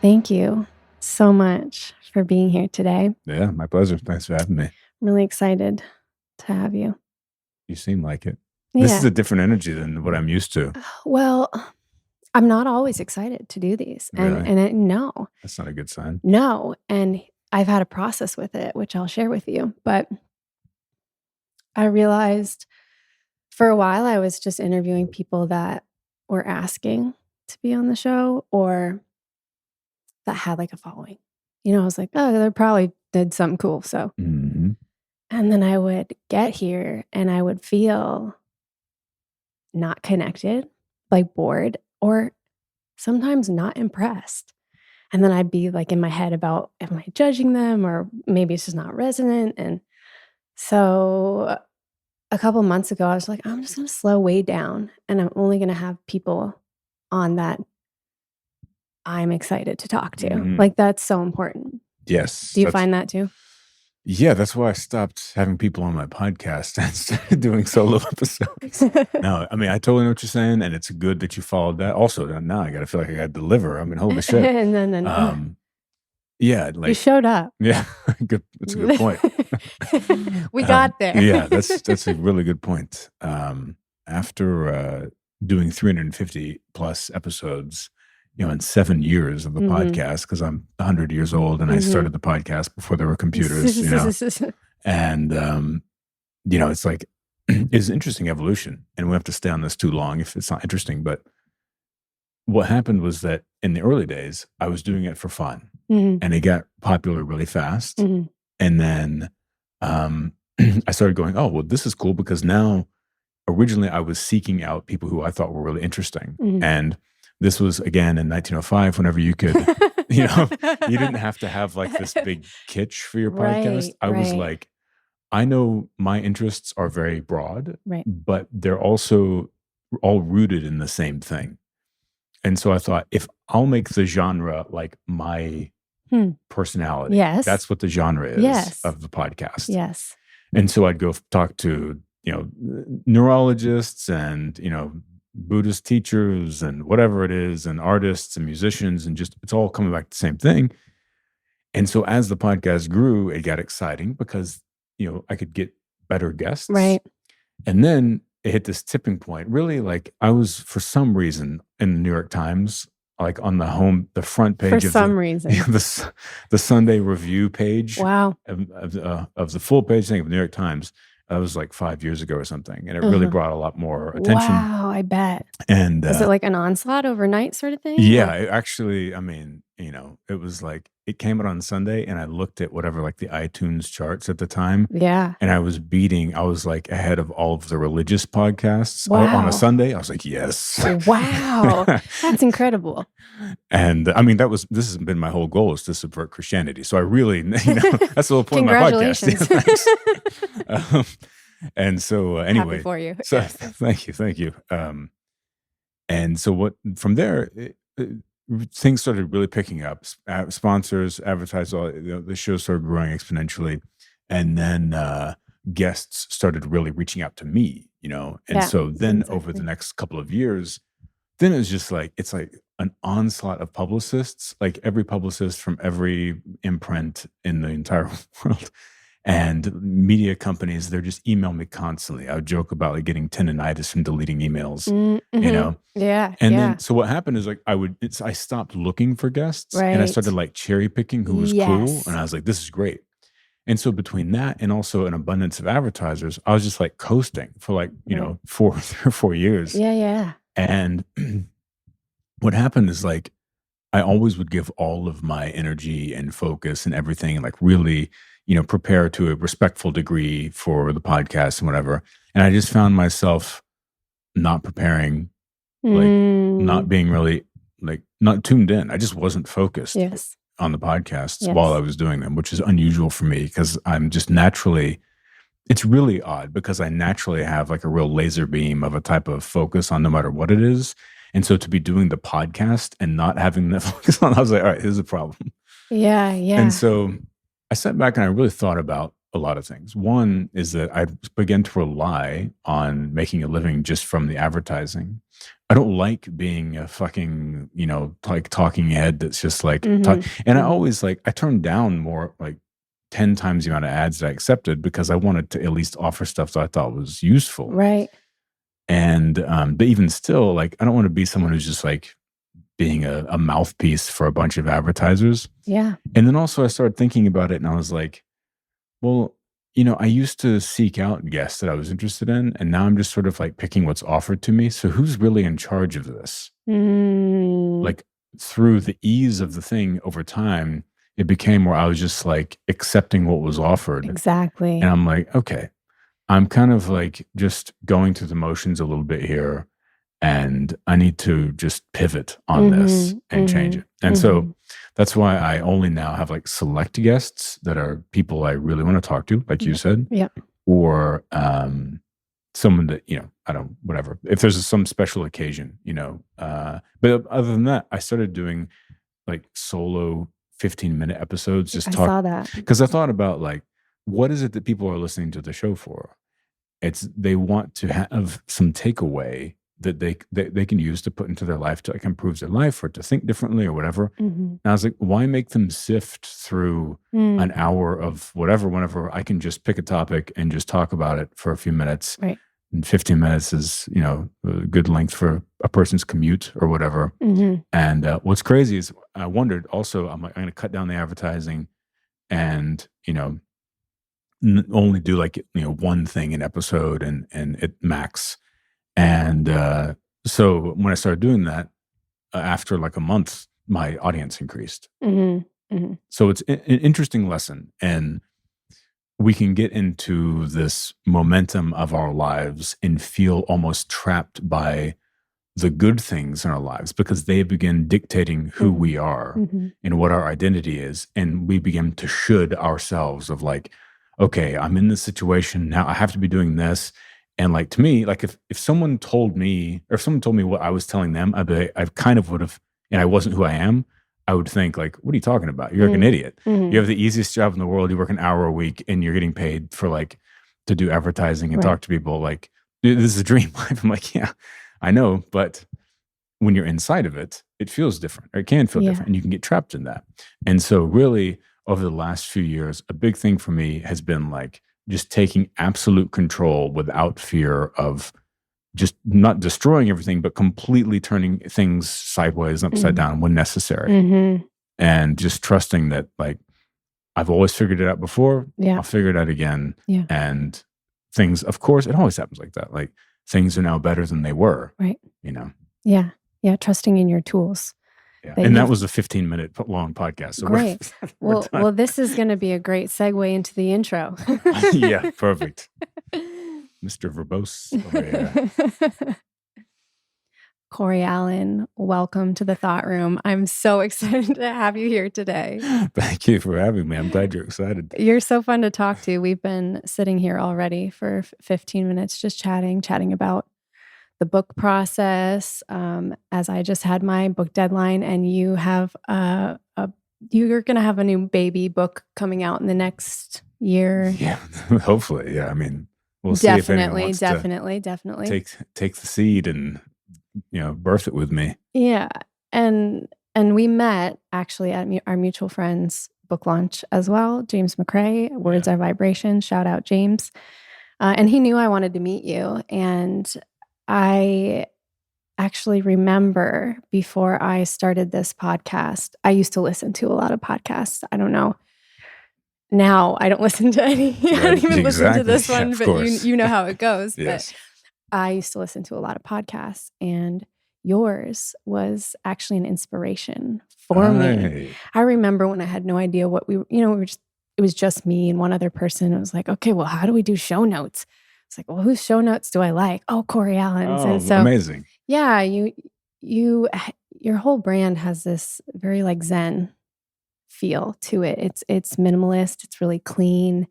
Thank you so much for being here today. Yeah, my pleasure. Thanks for having me. I'm really excited to have you. You seem like it. Yeah. This is a different energy than what I'm used to. Well, I'm not always excited to do these. Really? No. That's not a good sign. No. And I've had a process with it, which I'll share with you. But I realized for a while I was just interviewing people that were asking to be on the show or that had like a following. I was like, oh, they probably did something cool. So, Mm-hmm. and then I would get here and I would feel not connected, like bored, or sometimes not impressed. And then I'd be like in my head about, am I judging them or maybe it's just not resonant? And so a couple months ago, I was like, I'm just going to slow way down and I'm only going to have people on that I'm excited to talk to. Mhm. Like that's so important. Yes. Do you find that too? Yeah, that's why I stopped having people on my podcast and started doing solo episodes. No, I mean, I totally know what you're saying, and it's good that you followed that. Also, now I got to feel like I got to deliver. I mean, holy shit. No. Yeah, You showed up. Yeah, good. That's a good point. We got there. Yeah, that's a really good point. After doing 350 plus episodes, in 7 years of the podcast, because I'm 100 years old and I started the podcast before there were computers, and it's like it's interesting evolution, and we have to stay on this too long if it's not interesting. But what happened was that in the early days, I was doing it for fun, and it got popular really fast, and then I started going, oh well, this is cool because now originally I was seeking out people who I thought were really interesting, and this was again in 1905, whenever you could, you didn't have to have like this big kitsch for your podcast. I was like, I know my interests are very broad, but they're also all rooted in the same thing. And so I thought, if I'll make the genre like my personality, that's what the genre is of the podcast. Yes. And so I'd go talk to, neurologists and, Buddhist teachers and whatever it is, and artists and musicians, and just it's all coming back to the same thing. And so as the podcast grew, it got exciting because I could get better guests, right? And then it hit this tipping point. Really, like I was for some reason in the New York Times, like on the front page for some reason, the Sunday Review page, wow, of the full page thing of the New York Times. That was like 5 years ago or something. And it really brought a lot more attention. Wow, I bet. And is it like an onslaught overnight sort of thing? Yeah, actually, I mean, it was like, it came out on Sunday and I looked at whatever, like the iTunes charts at the time. Yeah. And I was like ahead of all of the religious podcasts on a Sunday. I was like, yes. Wow. That's incredible. And I mean, this has been my whole goal, is to subvert Christianity. So I really, that's the whole point of my podcast. Yeah, and so anyway, happy for you. So thank you. And so from there, things started really picking up. Sponsors, advertisers, the show started growing exponentially, and then guests started really reaching out to me. And so then over the next couple of years, then it was just like, it's like an onslaught of publicists, like every publicist from every imprint in the entire world. And media companies, they're just emailing me constantly. I would joke about like getting tendonitis from deleting emails, Yeah. And then, so what happened is like, I stopped looking for guests, and I started like cherry picking who was cool. And I was like, this is great. And so between that and also an abundance of advertisers, I was just like coasting for like, 4 or 4 years. Yeah. And what happened is like, I always would give all of my energy and focus and everything, and like really, prepare to a respectful degree for the podcast and whatever. And I just found myself not preparing, like not being really, like not tuned in. I just wasn't focused on the podcasts while I was doing them, which is unusual for me because I'm just naturally, it's really odd because I naturally have like a real laser beam of a type of focus on no matter what it is. And so to be doing the podcast and not having that focus on, I was like, all right, here's the problem. Yeah. And so I sat back and I really thought about a lot of things. One is that I began to rely on making a living just from the advertising. I don't like being a fucking, like talking head that's just like, Mhm. and I Mhm. always I turned down more like 10 times the amount of ads that I accepted because I wanted to at least offer stuff that I thought was useful. Right. And, but even still, like, I don't want to be someone who's just like being a mouthpiece for a bunch of advertisers. Yeah. And then also I started thinking about it and I was like, well, I used to seek out guests that I was interested in, and now I'm just sort of like picking what's offered to me. So who's really in charge of this? Mm. Like through the ease of the thing over time, it became where I was just like accepting what was offered. Exactly. And I'm like, okay, I'm kind of like just going through the motions a little bit here. And I need to just pivot on this and change it. And so that's why I only now have like select guests that are people I really want to talk to, like you said, or someone that, I don't, whatever. If there's some special occasion, but other than that, I started doing like solo 15-minute episodes, just I talk. saw that. Because I thought about like, what is it that people are listening to the show for? It's they want to have some takeaway that they can use to put into their life to like improve their life or to think differently or whatever. And I was like, why make them sift through an hour of whatever, whenever I can just pick a topic and just talk about it for a few minutes. Right. And 15 minutes is, a good length for a person's commute or whatever. And what's crazy is I wondered also, I'm going to cut down the advertising and, only do like, one thing an episode and it max. And so when I started doing that, after like a month, my audience increased. So it's an interesting lesson. And we can get into this momentum of our lives and feel almost trapped by the good things in our lives because they begin dictating who we are and what our identity is. And we begin to should ourselves of like, okay, I'm in this situation now. I have to be doing this. And like to me, like if someone told me or if someone told me what I was telling them, I kind of would have, and I wasn't who I am, I would think like, what are you talking about? You're like an idiot. You have the easiest job in the world. You work an hour a week and you're getting paid for like to do advertising and talk to people. Like this is a dream life. I'm like, yeah, I know. But when you're inside of it, it feels different or it can feel different and you can get trapped in that. And so really over the last few years, a big thing for me has been like just taking absolute control without fear of just not destroying everything, but completely turning things sideways and upside down when necessary. And just trusting that like, I've always figured it out before. I'll figure it out again. And things, of course, it always happens like that. Like things are now better than they were. Right. Yeah. Yeah. Trusting in your tools. Yeah. And that was a 15-minute long podcast. So great. we're done. Well, this is going to be a great segue into the intro. Yeah, perfect. Mr. Verbose over here. Cory Allen, welcome to the Thought Room. I'm so excited to have you here today. Thank you for having me. I'm glad you're excited. You're so fun to talk to. We've been sitting here already for 15 minutes just chatting about the book process, as I just had my book deadline, and you have you're going to have a new baby book coming out in the next year. Yeah, hopefully. Yeah, I mean, we'll see if anyone wants definitely take the seed and birth it with me. Yeah, and we met actually at our mutual friend's book launch as well. James McCrae, Words Are Vibration. Shout out James, and he knew I wanted to meet you, and I actually remember before I started this podcast, I used to listen to a lot of podcasts. I don't know. Now I don't listen to any. I don't even listen to this one, but you know how it goes. Yes. But I used to listen to a lot of podcasts, and yours was actually an inspiration for me. I remember when I had no idea what we were just, it was just me and one other person. It was like, okay, well, how do we do show notes? It's like, well, whose show notes do I like? Oh, Cory Allen's. Oh, and so amazing. Yeah, your whole brand has this very like Zen feel to it. It's minimalist. It's really clean.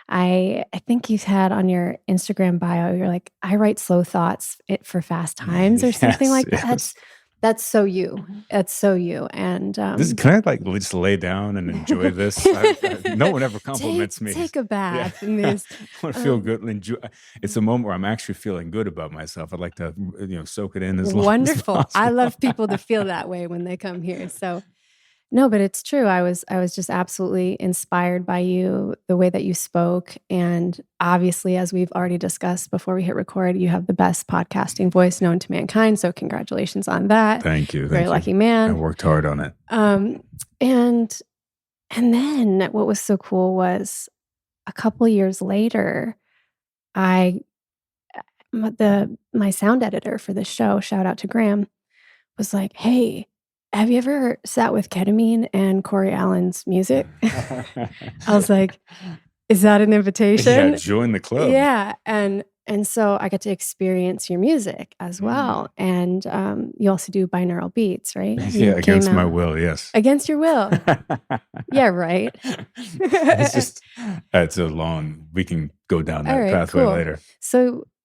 I think you've had on your Instagram bio, you're like, I write slow thoughts for fast times or something like that. That's so you. That's so you. And can I like just lay down and enjoy this? No one ever compliments me. Take a bath in this. I want to feel good and enjoy. It's a moment where I'm actually feeling good about myself. I'd like to, soak it in as long as possible. I love people to feel that way when they come here. So no, but it's true. I was just absolutely inspired by you, the way that you spoke. And obviously, as we've already discussed before we hit record, you have the best podcasting voice known to mankind. So congratulations on that. Thank you. Very lucky man. I worked hard on it. And then what was so cool was a couple years later, my sound editor for the show, shout out to Graham, was like, "Hey, have you ever sat with ketamine and Cory Allen's music?" I was like, "Is that an invitation?" Yeah, join the club. Yeah, and so I got to experience your music as well. And you also do binaural beats, right? Yeah, against my will, yes. Against your will. Yeah, right. It's a long, we can go down that pathway later.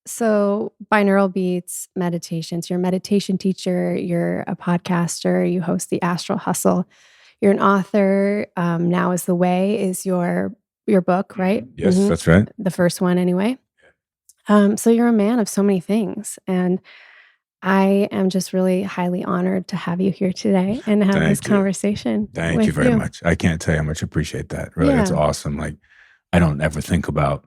So binaural beats, meditations, you're a meditation teacher, you're a podcaster, you host the Astral Hustle, you're an author. Now is the Way is your book, right? Yes, that's right. The first one anyway. So you're a man of so many things. And I am just really highly honored to have you here today and have this conversation. Thank you very much. I can't tell you how much I appreciate that. Really, it's awesome. Like, I don't ever think about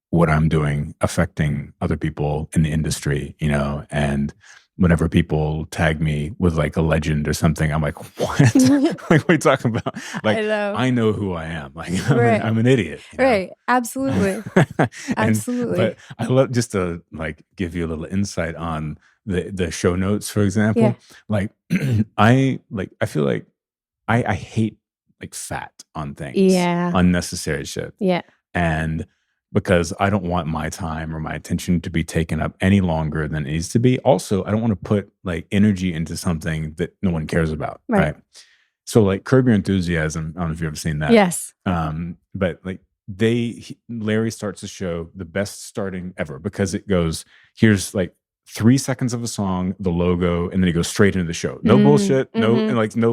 what I'm doing affecting other people in the industry, and whenever people tag me with like a legend or something, I'm like, what? Like, what are you talking about? Like, I know who I am. Like, I'm an idiot. Right. Absolutely. Absolutely. But I love just to like give you a little insight on the show notes, for example. Yeah. Like, I feel like I hate like fat on things. Yeah. Unnecessary shit. Yeah. And because I don't want my time or my attention to be taken up any longer than it needs to be. Also, I don't want to put like energy into something that no one cares about. Right. So like Curb Your Enthusiasm, I don't know if you've ever seen that. Yes. But like Larry starts the show the best starting ever because it goes, here's like 3 seconds of a song, the logo, and then he goes straight into the show. No bullshit, no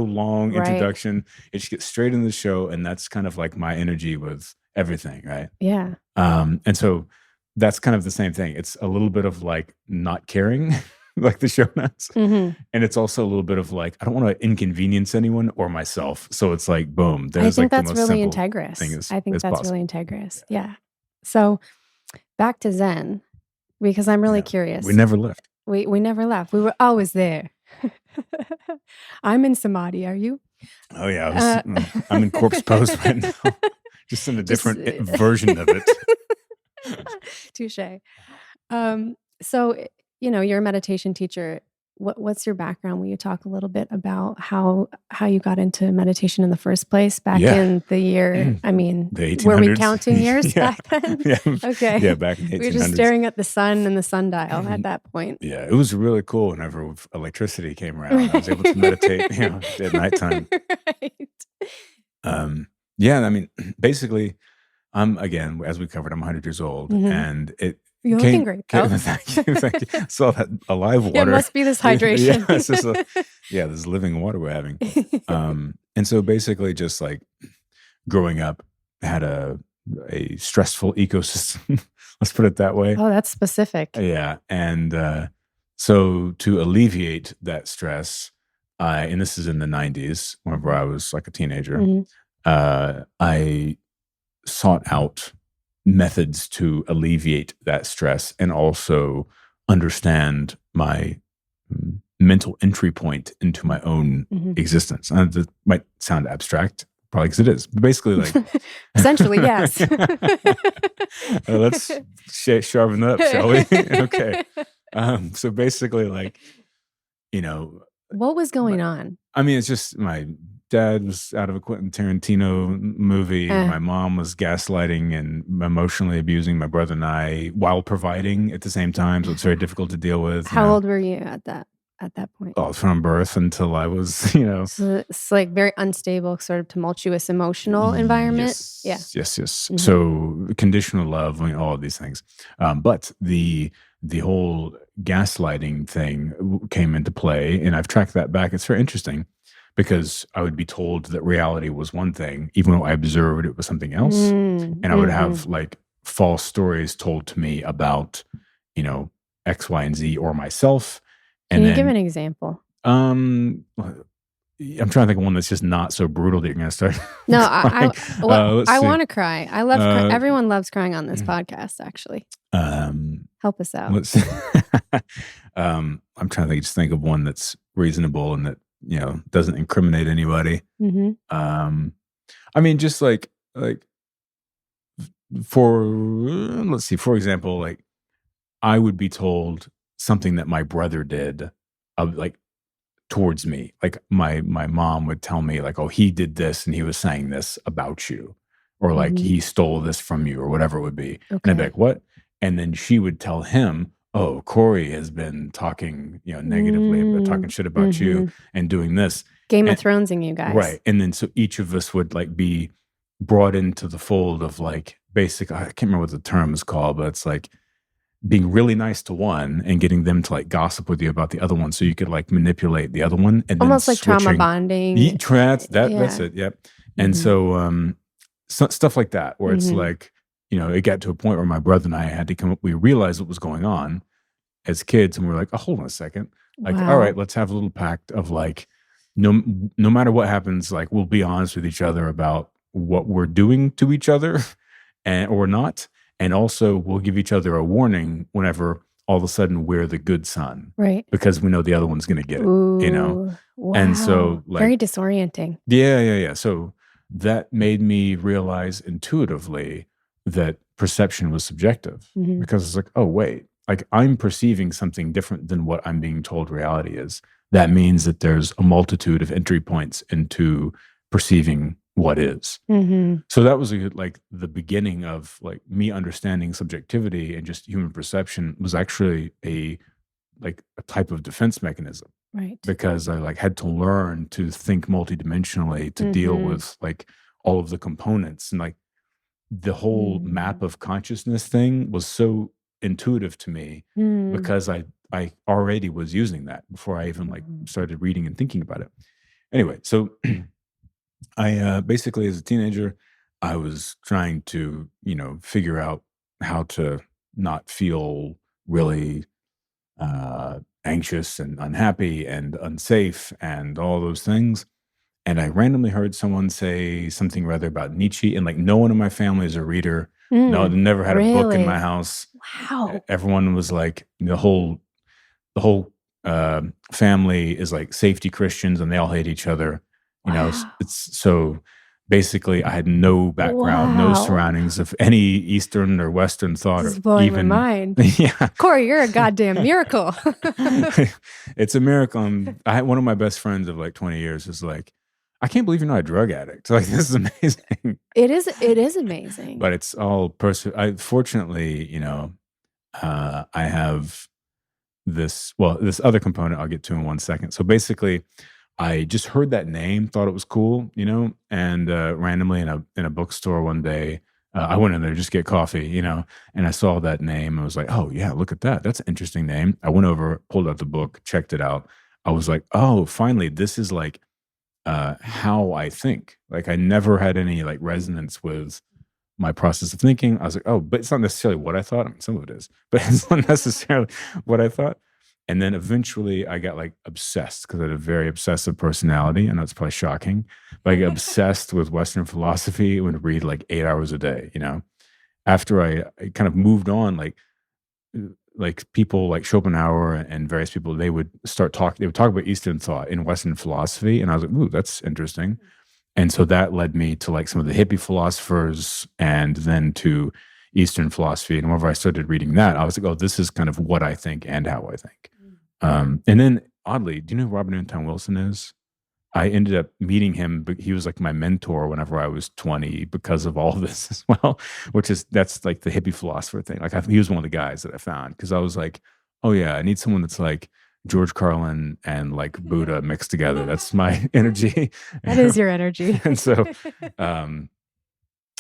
long introduction. It just gets straight into the show. And that's kind of like my energy with everything, right? Yeah. And so that's kind of the same thing. It's a little bit of like not caring, like the show notes. And it's also a little bit of like, I don't want to inconvenience anyone or myself. So it's like, boom. I think that's really integrous. I think that's really integrous. Yeah. So back to Zen, because I'm really curious. We never left. We never left. We were always there. I'm in Samadhi. Are you? Oh yeah. I'm in corpse pose right now. Just in a different version of it. Touche. So, you're a meditation teacher. What's your background? Will you talk a little bit about how you got into meditation in the first place back in the year? I mean, the 1800s. Were we counting years back then? Yeah. Okay. Yeah, back in the 1800s. We were just staring at the sun and the sundial at that point. Yeah, it was really cool whenever electricity came around. I was able to meditate, at nighttime. Right. Yeah, I mean, basically, again, as we covered, I'm 100 years old, and you're looking great. Thank you. Saw that alive water. It must be this hydration. This living water we're having. And so basically, just like growing up, had a stressful ecosystem. Let's put it that way. Oh, that's specific. Yeah, and so to alleviate that stress, and this is in the 90s, whenever I was like a teenager. I sought out methods to alleviate that stress and also understand my mental entry point into my own existence. And that might sound abstract, probably because it is. But basically, like essentially, yes. Let's sharpen it up, shall we? Okay. So basically, like, what was going on? I mean, it's just my dad was out of a Quentin Tarantino movie. My mom was gaslighting and emotionally abusing my brother and I while providing at the same time. So it's very difficult to deal with. How old were you at that? at that point? Oh, from birth until I was, So it's like very unstable, sort of tumultuous emotional environment. Yeah. Yes. Mhm. So conditional love, all of these things. But the whole gaslighting thing came into play, and I've tracked that back. It's very interesting because I would be told that reality was one thing, even though I observed it was something else, and I would have like false stories told to me about, you know, X, Y, and Z or myself. Can And you give then an example? I'm trying to think of one that's just not so brutal that you're going to start No, crying. Let's I see. want to cry. I love everyone loves crying on this podcast, actually. Help us out. Let's see. I'm trying to just think of one that's reasonable and that, doesn't incriminate anybody. I mean, just like let's see, for example, like I would be told something that my brother did like towards me. Like my mom would tell me like, oh, he did this and he was saying this about you, or like he stole this from you or whatever it would be. And I'd be like, what? And then she would tell him, oh, Cory has been talking, negatively, talking shit about you and doing this. Game of Thronesing you guys. Right. And then so each of us would like be brought into the fold of like basic, I can't remember what the term is called, but it's like being really nice to one and getting them to like gossip with you about the other one so you could like manipulate the other one. And almost then like trauma bonding. That's it. Yep. And so, stuff like that, where it's like, it got to a point where my brother and I had to come up, we realized what was going on as kids. And we're like, oh, hold on a second. Like, all right, let's have a little pact of like, no matter what happens, like we'll be honest with each other about what we're doing to each other or not. And also we'll give each other a warning whenever all of a sudden we're the good son. Right. Because we know the other one's going to get it, Wow. And so like, very disorienting. Yeah. So that made me realize intuitively that perception was subjective because it's like, oh, wait, like I'm perceiving something different than what I'm being told reality is. That means that there's a multitude of entry points into perceiving what is. So that was like the beginning of like me understanding subjectivity and just human perception was actually a type of defense mechanism. Right. Because I like had to learn to think multidimensionally to deal with like all of the components, and like the whole map of consciousness thing was so intuitive to me because I already was using that before I even like started reading and thinking about it. Anyway, so I basically as a teenager, I was trying to, figure out how to not feel really anxious and unhappy and unsafe and all those things. And I randomly heard someone say something rather about Nietzsche, and like no one in my family is a reader. No, never had a book in my house. Wow. Everyone was like the whole family is like safety Christians, and they all hate each other. It's so basically I had no background, no surroundings of any Eastern or Western thought. This is blowing my mind. Yeah. Cory, you're a goddamn miracle. It's a miracle. I had one of my best friends of like 20 years was like, I can't believe you're not a drug addict. Like, this is amazing. It is amazing. But it's all fortunately, I have this other component I'll get to in 1 second. So basically, I just heard that name, thought it was cool, and randomly in a bookstore one day, I went in there to just get coffee, and I saw that name. I was like, oh, yeah, look at that. That's an interesting name. I went over, pulled out the book, checked it out. I was like, oh, finally, this is like how I think. Like, I never had any like resonance with my process of thinking. I was like, oh, but it's not necessarily what I thought. I mean, some of it is, but it's not necessarily what I thought. And then eventually I got like obsessed because I had a very obsessive personality. I know it's probably shocking, but I got obsessed with Western philosophy and would read like 8 hours a day, After I kind of moved on, like people like Schopenhauer and various people, they would talk about Eastern thought in Western philosophy. And I was like, ooh, that's interesting. And so that led me to like some of the hippie philosophers and then to Eastern philosophy. And whenever I started reading that, I was like, oh, this is kind of what I think and how I think. And then oddly, do you know who Robert Anton Wilson is? I ended up meeting him, but he was like my mentor whenever I was 20 because of all of this as well, that's like the hippie philosopher thing. Like he was one of the guys that I found because I was like, oh yeah, I need someone that's like George Carlin and like Buddha mixed together. That's my energy. That is your energy. And so,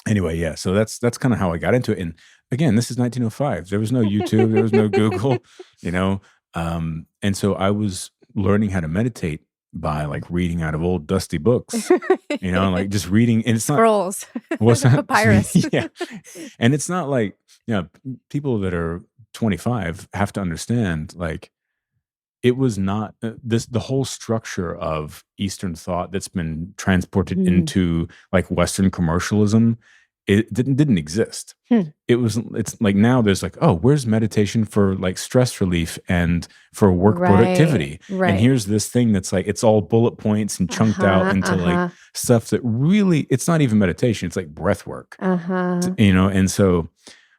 anyway, yeah. So that's kind of how I got into it. And again, this is 1905. There was no YouTube. There was no Google. You know, and so I was learning how to meditate by like reading out of old dusty books. You know, like just reading, and it's not Scrolls. what's that? Papyrus. Yeah, and it's not like, you know, people that are 25 have to understand like it was not the whole structure of Eastern thought that's been transported into like Western commercialism. It didn't exist. It's like now there's like, oh, where's meditation for like stress relief and for work productivity? Right. And here's this thing that's like, it's all bullet points and chunked out into like stuff that really, it's not even meditation. It's like breath work, you know? And so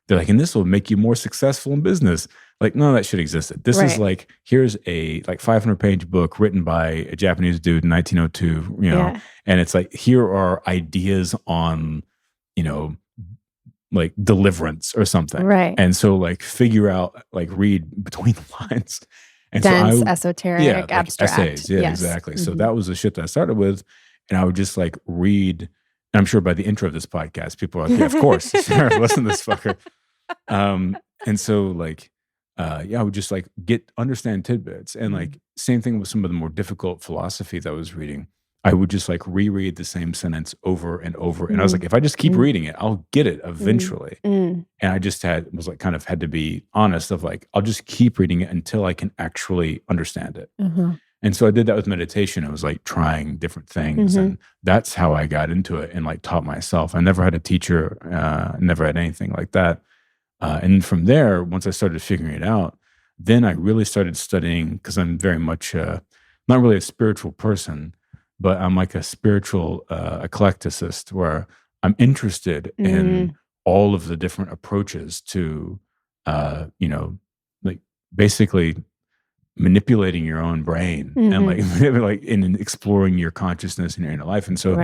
they're like, and this will make you more successful in business. Like, none of that shit existed. This is like, here's a like 500-page book written by a Japanese dude in 1902, you know, and it's like, here are ideas on, you know, like deliverance or something. Right. And so like figure out, like read between the lines. And dense, so esoteric, abstract. Essays. Yeah, exactly. So that was the shit that I started with. And I would just like read, and I'm sure by the intro of this podcast, people are like, yeah, of course, listen to this fucker. And so like, I would just like understand tidbits. And like same thing with some of the more difficult philosophy that I was reading. I would just like reread the same sentence over and over. And I was like, if I just keep reading it, I'll get it eventually. And I just had to be honest of like, I'll just keep reading it until I can actually understand it. And so I did that with meditation. I was like trying different things. And that's how I got into it and like taught myself. I never had a teacher, never had anything like that. And from there, once I started figuring it out, then I really started studying, because I'm very much not really a spiritual person, but I'm like a spiritual eclecticist, where I'm interested in all of the different approaches to, you know, like basically manipulating your own brain and like in exploring your consciousness and your inner life. And so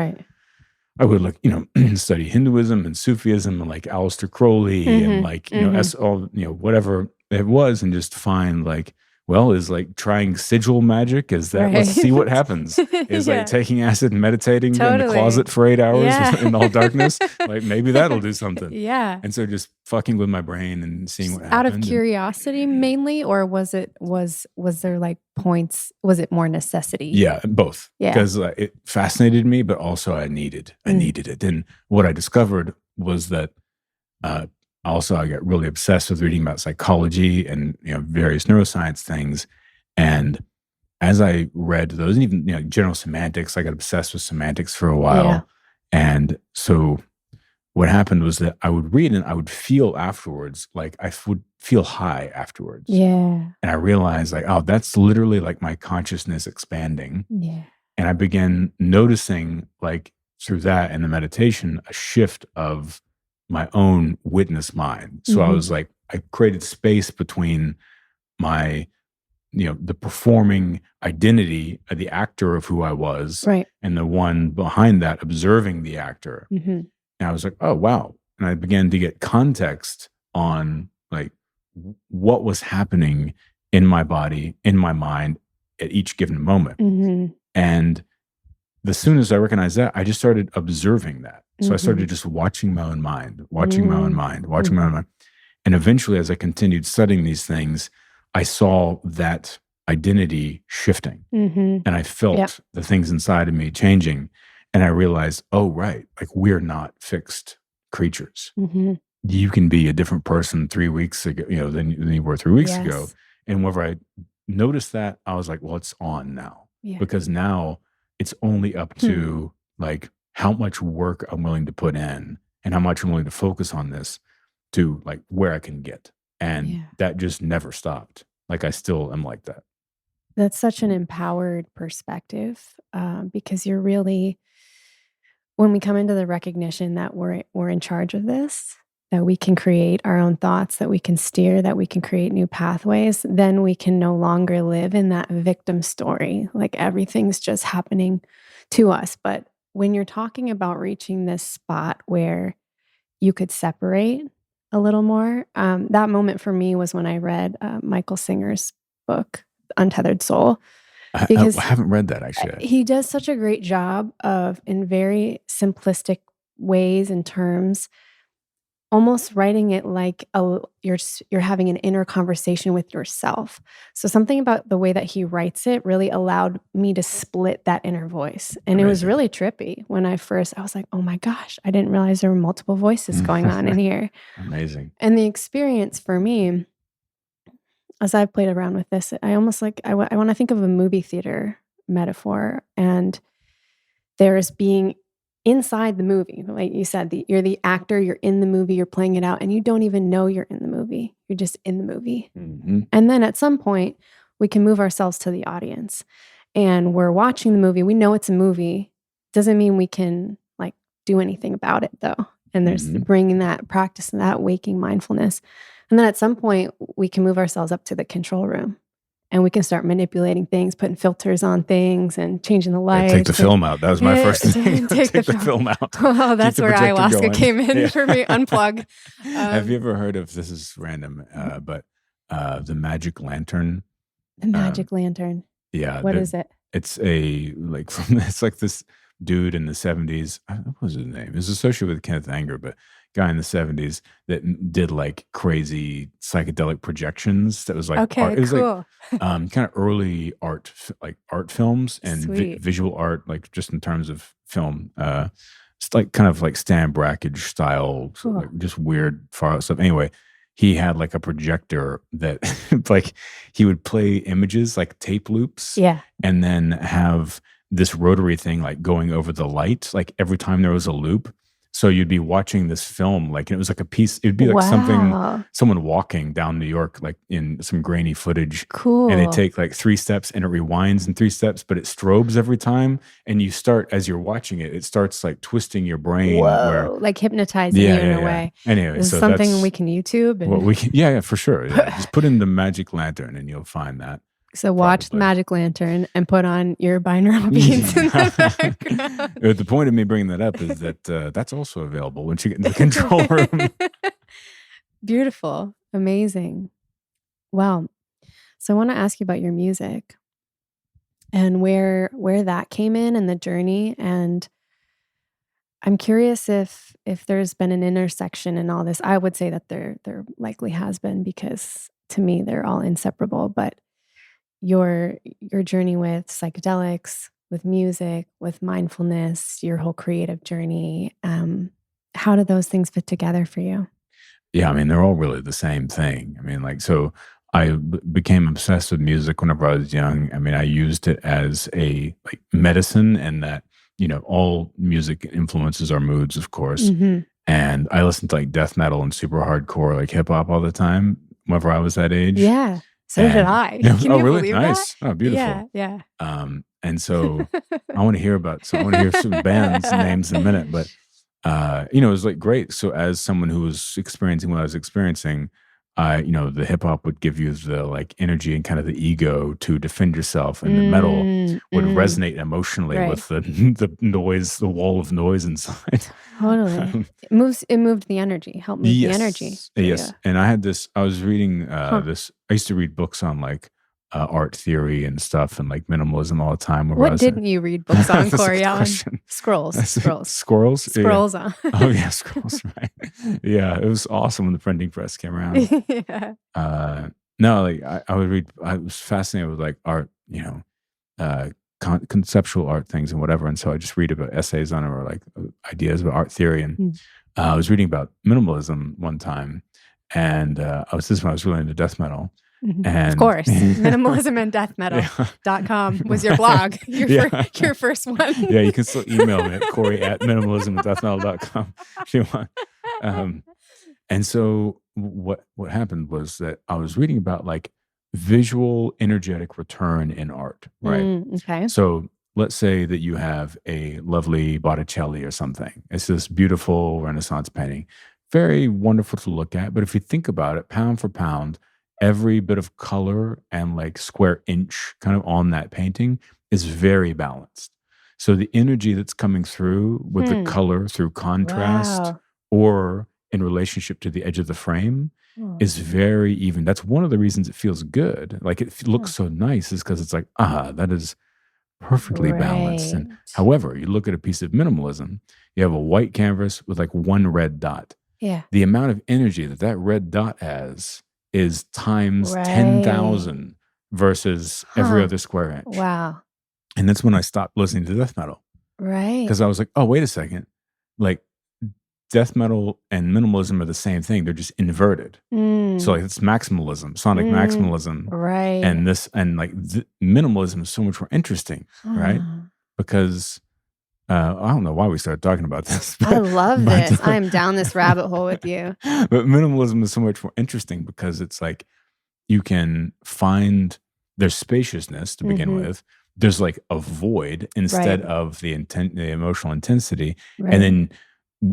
I would like, you know, study Hinduism and Sufism and like Aleister Crowley and like, you know, all, you know, whatever it was, and just find like, well, is like trying sigil magic. Is that, let's see what happens. Is like taking acid and meditating in the closet for 8 hours in all darkness. Like maybe that'll do something. And so just fucking with my brain and seeing what happened. Out of curiosity mainly, or was there like points? Was it more necessity? Yeah, both. Because it fascinated me, but also I needed it. And what I discovered was that also I got really obsessed with reading about psychology and, you know, various neuroscience things. And as I read those, and even, you know, general semantics, I got obsessed with semantics for a while. And so what happened was that I would read and I would feel afterwards, like I would feel high afterwards. And I realized like, oh, that's literally like my consciousness expanding. And I began noticing like through that and the meditation, a shift of my own witness mind. So I was like, I created space between my, you know, the performing identity of the actor of who I was, and the one behind that observing the actor. And I was like, oh, wow. And I began to get context on like what was happening in my body, in my mind at each given moment. And as soon as I recognized that, I just started observing that. So I started just watching my own mind, watching my own mind. And eventually, as I continued studying these things, I saw that identity shifting. And I felt the things inside of me changing. And I realized, oh, right, like we're not fixed creatures. You can be a different person 3 weeks ago, you know, than you were 3 weeks ago. And whenever I noticed that, I was like, well, it's on now. Because now it's only up to like how much work I'm willing to put in and how much I'm willing to focus on this to like where I can get. And that just never stopped. Like I still am like that. That's such an empowered perspective, because you're really, when we come into the recognition that we're in charge of this, that we can create our own thoughts, that we can steer, that we can create new pathways, then we can no longer live in that victim story. Like everything's just happening to us. But when you're talking about reaching this spot where you could separate a little more, that moment for me was when I read Michael Singer's book, Untethered Soul, I because haven't read that actually. he does such a great job of, in very simplistic ways and terms, almost writing it like you're having an inner conversation with yourself. So something about the way that he writes it really allowed me to split that inner voice. And it was really trippy when I was like, oh my gosh, I didn't realize there were multiple voices going on in here. Amazing. And the experience for me, as I've played around with this, I almost like, I want to think of a movie theater metaphor, and there's being inside the movie. Like you said, you're the actor, you're in the movie, you're playing it out, and you don't even know you're in the movie. You're just in the movie. Mm-hmm. And then at some point, we can move ourselves to the audience, and we're watching the movie. We know it's a movie. Doesn't mean we can like do anything about it though. And there's bringing that practice and that waking mindfulness. And then at some point, we can move ourselves up to the control room. And we can start manipulating things, putting filters on things and changing the lights. Take the film out. That was my first thing. Take the film out. Oh, that's where ayahuasca came in for me. Unplug. Have you ever heard of, this is random, but the magic lantern? The magic lantern. Yeah. What is it? It's it's like this dude in the 70s. What was his name? It was associated with Kenneth Anger, but guy in the 70s that did like crazy psychedelic projections. That was like, okay, it was cool. like kind of early art films and visual art, like just in terms of film. It's like kind of like Stan Brakhage style, Cool. like just weird far out stuff. Anyway, he had like a projector that like he would play images like tape loops, and then have this rotary thing like going over the light, like every time there was a loop. So you'd be watching this film, like, and it was like a piece, it'd be like someone walking down New York, like in some grainy footage. Cool. And they take like 3 steps and it rewinds in 3 steps, but it strobes every time. And you start, as you're watching it, it starts like twisting your brain. Whoa, like hypnotizing you in a way. Anyway, this is something we can YouTube. And, well, we can, for sure. Yeah. Just put in the magic lantern and you'll find that. So watch the Magic Lantern and put on your binaural beats in the background. The point of me bringing that up is that that's also available once you get in the control room. Beautiful. Amazing. Wow. So I want to ask you about your music and where that came in and the journey. And I'm curious if there's been an intersection in all this. I would say that there likely has been, because to me, they're all inseparable. But your journey with psychedelics, with music, with mindfulness, your whole creative journey, how do those things fit together for you? Yeah, I mean, they're all really the same thing. I mean, like, so I became obsessed with music whenever I was young. I mean, I used it as a like medicine, and that, you know, all music influences our moods, of course. And I listened to like death metal and super hardcore, like hip hop all the time whenever I was that age. Yeah. So did I. Can you really? believe Nice. that? Oh, beautiful. Yeah. And so I want to hear some bands names in a minute, but you know, it was like great. So as someone who was experiencing what I was experiencing, you know, the hip hop would give you the like energy and kind of the ego to defend yourself, and the metal would resonate emotionally with the noise, the wall of noise inside. Totally. It moved the energy, helped move the energy. Yes. And I was reading this, I used to read books on like art theory and stuff and like minimalism all the time. What didn't you read books on, Cory Allen? Scrolls. Scrolls on. Oh yeah, scrolls, right. Yeah, it was awesome when the printing press came around. No, like I would read, I was fascinated with like art, you know, conceptual art things and whatever. And so I just read about essays on it, or like ideas about art theory. And I was reading about minimalism one time, and when I was really into death metal. And, of course, minimalism and death metal.com was your blog, your first one. Yeah, you can still email me at Cory@minimalism&deathmetal.com if you want. And so what happened was that I was reading about like visual energetic return in art, right? Okay. So let's say that you have a lovely Botticelli or something. It's this beautiful Renaissance painting, very wonderful to look at. But if you think about it, pound for pound, every bit of color and like square inch kind of on that painting is very balanced. So the energy that's coming through with the color through contrast or in relationship to the edge of the frame Oh. is very even. That's one of the reasons it feels good. Like it looks so nice is because it's like, that is perfectly balanced. And Right. however, you look at a piece of minimalism, you have a white canvas with like one red dot. Yeah. The amount of energy that that red dot has is times Right. 10,000 versus every other square inch. Wow. And that's when I stopped listening to death metal. Right. Because I was like, oh, wait a second. Like death metal and minimalism are the same thing. They're just inverted. So like it's maximalism, sonic maximalism. Right. And this, and like minimalism is so much more interesting, right? Because I don't know why we started talking about this. I love this. I am down this rabbit hole with you. But minimalism is so much more interesting because it's like you can find there's spaciousness to begin with. There's like a void instead of the emotional intensity. Right. And then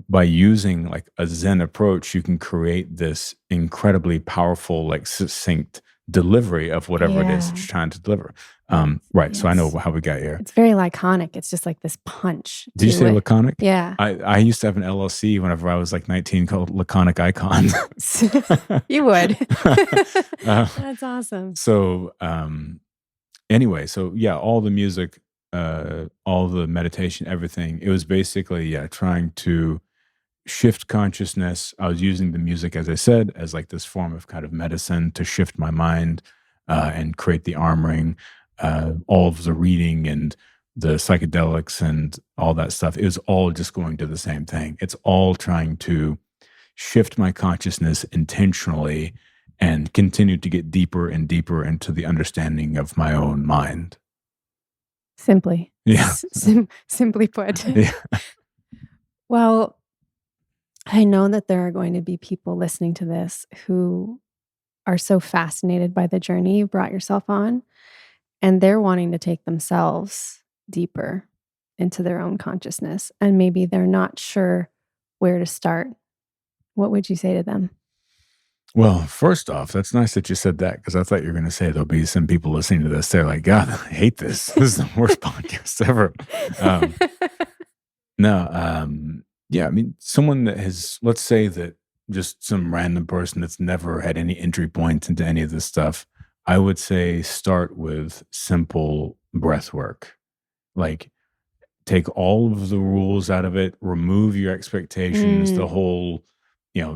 by using like a Zen approach, you can create this incredibly powerful, like succinct delivery of whatever it is that you're trying to deliver. Right. So I know how we got here. It's very laconic. It's just like this punch. Did you say laconic? Yeah. I used to have an LLC whenever I was like 19 called Laconic Icon. You would. That's awesome. So anyway, so yeah, all the music, all the meditation, everything, it was basically, trying to shift consciousness. I was using the music, as I said, as like this form of kind of medicine to shift my mind and create the armoring, all of the reading and the psychedelics and all that stuff. It was all just going to the same thing. It's all trying to shift my consciousness intentionally and continue to get deeper and deeper into the understanding of my own mind. Simply. Yeah. Simply put. Yeah. Well, I know that there are going to be people listening to this who are so fascinated by the journey you brought yourself on, and they're wanting to take themselves deeper into their own consciousness, and maybe they're not sure where to start. What would you say to them? Well, first off, that's nice that you said that, because I thought you were going to say there'll be some people listening to this. They're like, God, I hate this. This is the worst podcast ever. Yeah, I mean, someone that has, let's say that just some random person that's never had any entry points into any of this stuff, I would say start with simple breath work. Like, take all of the rules out of it, remove your expectations, the whole,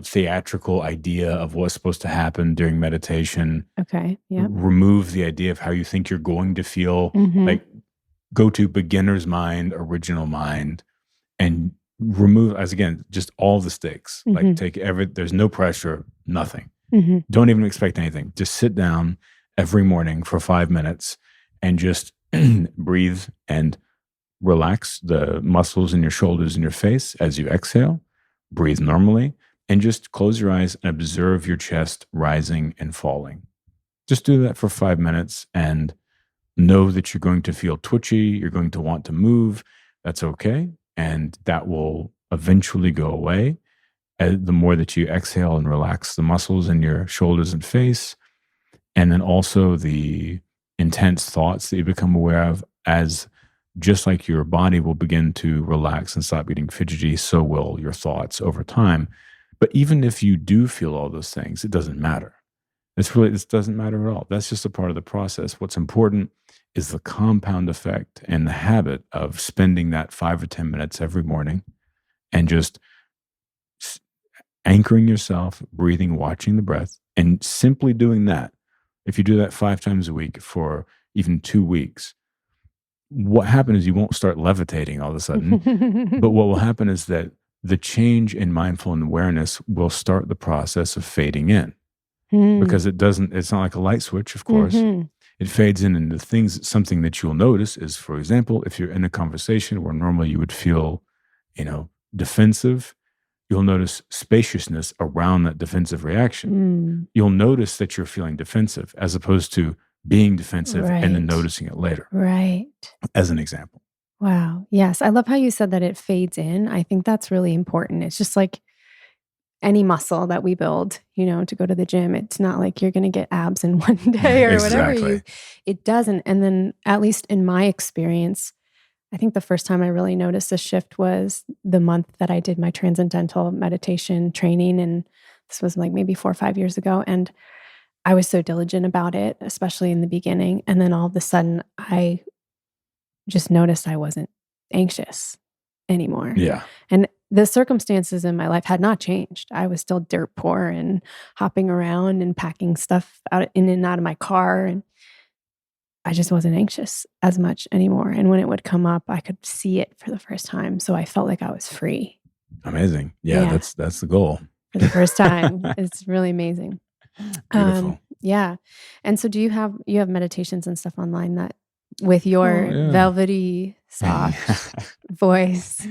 theatrical idea of what's supposed to happen during meditation. Okay. Yeah. Remove the idea of how you think you're going to feel. Like, go to beginner's mind, original mind, and remove, as again, just all the stakes. Like, take there's no pressure, nothing. Don't even expect anything. Just sit down every morning for 5 minutes and just breathe and relax the muscles in your shoulders and your face as you exhale. Breathe normally and just close your eyes and observe your chest rising and falling. Just do that for 5 minutes and know that you're going to feel twitchy. You're going to want to move. That's okay. And that will eventually go away the more that you exhale and relax the muscles in your shoulders and face. And then also the intense thoughts that you become aware of, as just like your body will begin to relax and stop getting fidgety, so will your thoughts over time. But even if you do feel all those things, it doesn't matter. This doesn't matter at all. That's just a part of the process. What's important is the compound effect and the habit of spending that 5 or 10 minutes every morning and just anchoring yourself, breathing, watching the breath, and simply doing that. If you do that 5 times a week for even 2 weeks, what happens is you won't start levitating all of a sudden. But what will happen is that the change in mindful awareness will start the process of fading in. Because it's not like a light switch, of course. It fades in, and the things, something that you'll notice is, for example, if you're in a conversation where normally you would feel, defensive, you'll notice spaciousness around that defensive reaction. You'll notice that you're feeling defensive as opposed to being defensive and then noticing it later. Right. As an example. Wow. Yes. I love how you said that it fades in. I think that's really important. It's just like any muscle that we build, to go to the gym. It's not like you're going to get abs in one day or whatever. It doesn't. And then, at least in my experience, I think the first time I really noticed a shift was the month that I did my transcendental meditation training. And this was like maybe 4 or 5 years ago. And I was so diligent about it, especially in the beginning. And then all of a sudden, I just noticed I wasn't anxious anymore. Yeah. And the circumstances in my life had not changed. I was still dirt poor and hopping around and packing stuff out in and out of my car. And I just wasn't anxious as much anymore. And when it would come up, I could see it for the first time. So I felt like I was free. Amazing. Yeah. That's the goal. For the first time. It's really amazing. Beautiful. Yeah. And so you have meditations and stuff online that with your velvety soft voice,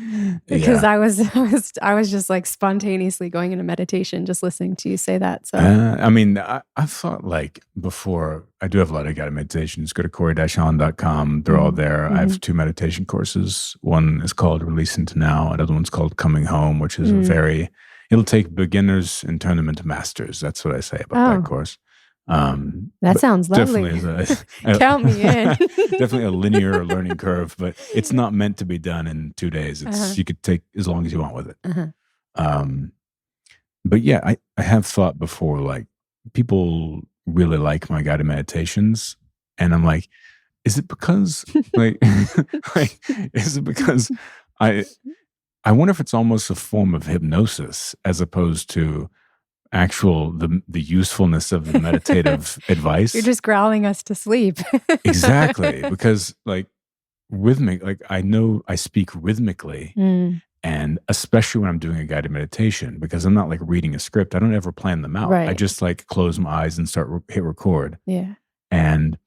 because I was just like spontaneously going into meditation just listening to you say that. So I mean, I've thought like before, I do have a lot of guided meditations. Go to cory-allen.com. They're all there. I have 2 meditation courses. One is called Release Into Now. Another one's called Coming Home, which is it'll take beginners and turn them into masters. That's what I say about that course. That sounds lovely. Count me in. Definitely a linear learning curve, but it's not meant to be done in 2 days. It's you could take as long as you want with it. But yeah, I have thought before, like, people really like my guided meditations, and I'm like, is it because is it because I wonder if it's almost a form of hypnosis as opposed to the usefulness of the meditative advice. You're just growling us to sleep. Exactly. Because like rhythmic, like I know I speak rhythmically, and especially when I'm doing a guided meditation, because I'm not like reading a script. I don't ever plan them out. Right. I just like close my eyes and hit record. Yeah. And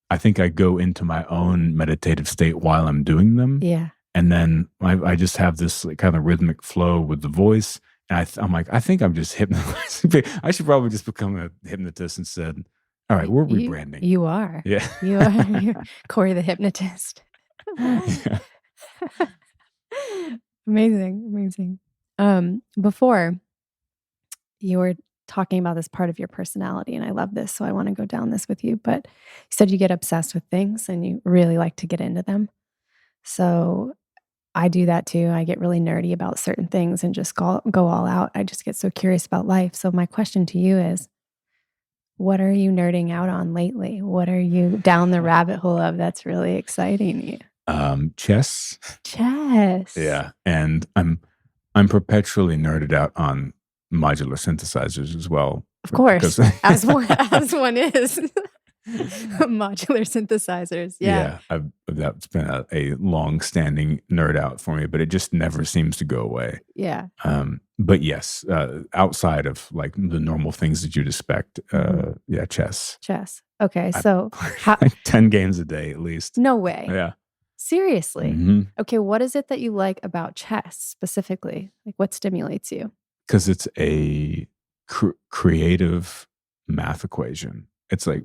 I think I go into my own meditative state while I'm doing them. Yeah. And then I just have this like kind of rhythmic flow with the voice. And I'm like, I think I'm just hypnotized. I should probably just become a hypnotist instead. All right, we're rebranding. You are. Yeah. You are. You're Cory the hypnotist. Amazing. Before, you were talking about this part of your personality, and I love this, so I want to go down this with you. But you said you get obsessed with things and you really like to get into them. So I do that too. I get really nerdy about certain things and just go all out. I just get so curious about life. So my question to you is, what are you nerding out on lately? What are you down the rabbit hole of that's really exciting you? Chess. Yeah. And I'm perpetually nerded out on modular synthesizers as well. Of course. as one is. Modular synthesizers. Yeah. That's been a long-standing nerd out for me, but it just never seems to go away. Yeah. But yes, outside of like the normal things that you'd expect, chess. Okay, so like 10 games a day at least. No way. Yeah. Seriously. Okay, what is it that you like about chess specifically? Like, what stimulates you? Because it's a creative math equation. It's like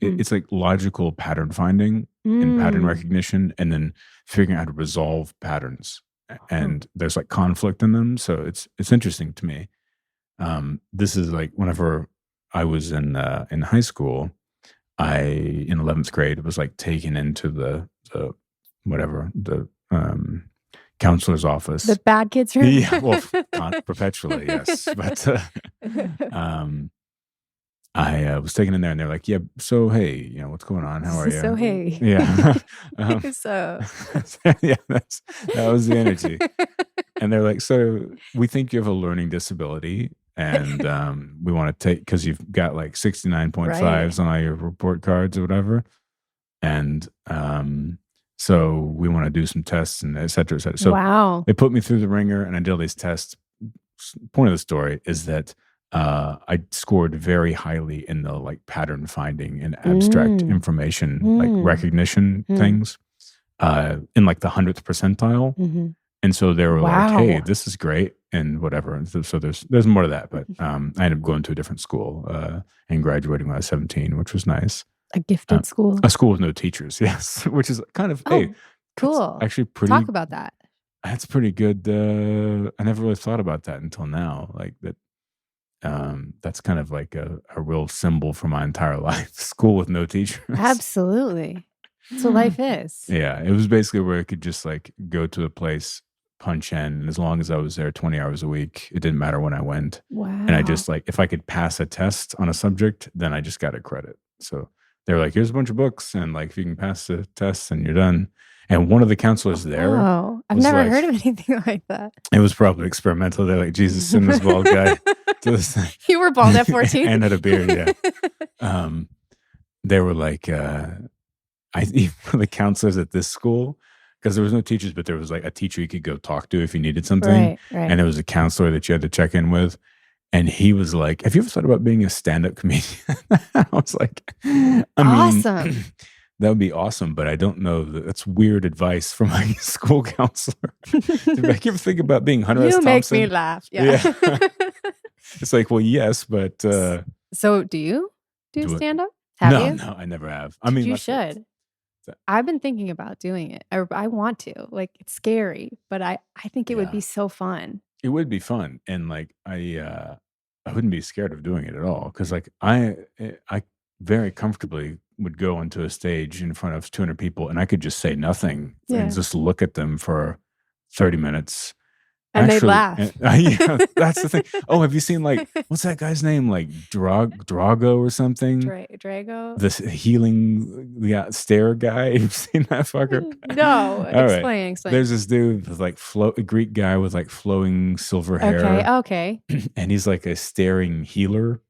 it's like logical pattern finding and pattern recognition, and then figuring out how to resolve patterns. And there's like conflict in them, so it's interesting to me. This is like whenever I was in high school, in 11th grade was like taken into the counselor's office, the bad kids room. Yeah, well, perpetually, yes, but I was taken in there, and they're like, "Yeah, so hey, what's going on? How are you?" So hey, yeah, so yeah, that was the energy. And they're like, "So we think you have a learning disability, and we want to take because you've got like 69.5s on all your report cards or whatever, and so we want to do some tests and et cetera, et cetera." So wow, they put me through the ringer, and I did all these tests. Point of the story is that I scored very highly in the like pattern finding and abstract information like recognition things in like the 100th percentile. And so they were like, "Hey, this is great," and whatever. And so there's more to that. But I ended up going to a different school and graduating when I was 17, which was nice. A gifted school, a school with no teachers. Yes, which is kind of cool. Actually, pretty. Talk about that. That's pretty good. I never really thought about that until now. Like that. That's kind of like a real symbol for my entire life. School with no teachers. Absolutely. That's what life is. Yeah, it was basically where I could just like go to a place, punch in, and as long as I was there 20 hours a week, it didn't matter when I went. And I Wow. just like, if I could pass a test on a subject, then I just got a credit. So they're like, here's a bunch of books, and like if you can pass the test, then you're done. And one of the counselors there, Oh, I've was never like- heard of anything like that. it was probably experimental. They're like, Jesus, send this bald guy to this thing. You were bald at 14? And had a beard, yeah. They were like, even the counselors at this school, because there was no teachers, but there was like a teacher you could go talk to if you needed something. Right, right. And there was a counselor that you had to check in with. And he was like, have you ever thought about being a stand-up comedian? I was like, Awesome. That would be awesome, but I don't know. That's weird advice from my school counselor. Like, you ever think about being Hunter S. You Thompson? make me laugh. Yeah. It's like, well, yes, but So do you do Do it. stand-up? Have you? no, I never have. I mean, You my- should. I've been thinking about doing it. I want to. Like, it's scary, but I think it would Yeah. be so fun. It would be fun, and like I wouldn't be scared of doing it at all, because like I very comfortably would go onto a stage in front of 200 people, and I could just say nothing Yeah. and just look at them for 30 minutes. And they'd Actually, laugh. yeah, that's the thing. Oh, have you seen like what's that guy's name? Like Drago or something? Drago? This healing stare guy. You've seen that fucker? No. All right. Explain. There's this dude with like a Greek guy with like flowing silver hair. Okay. And he's like a staring healer.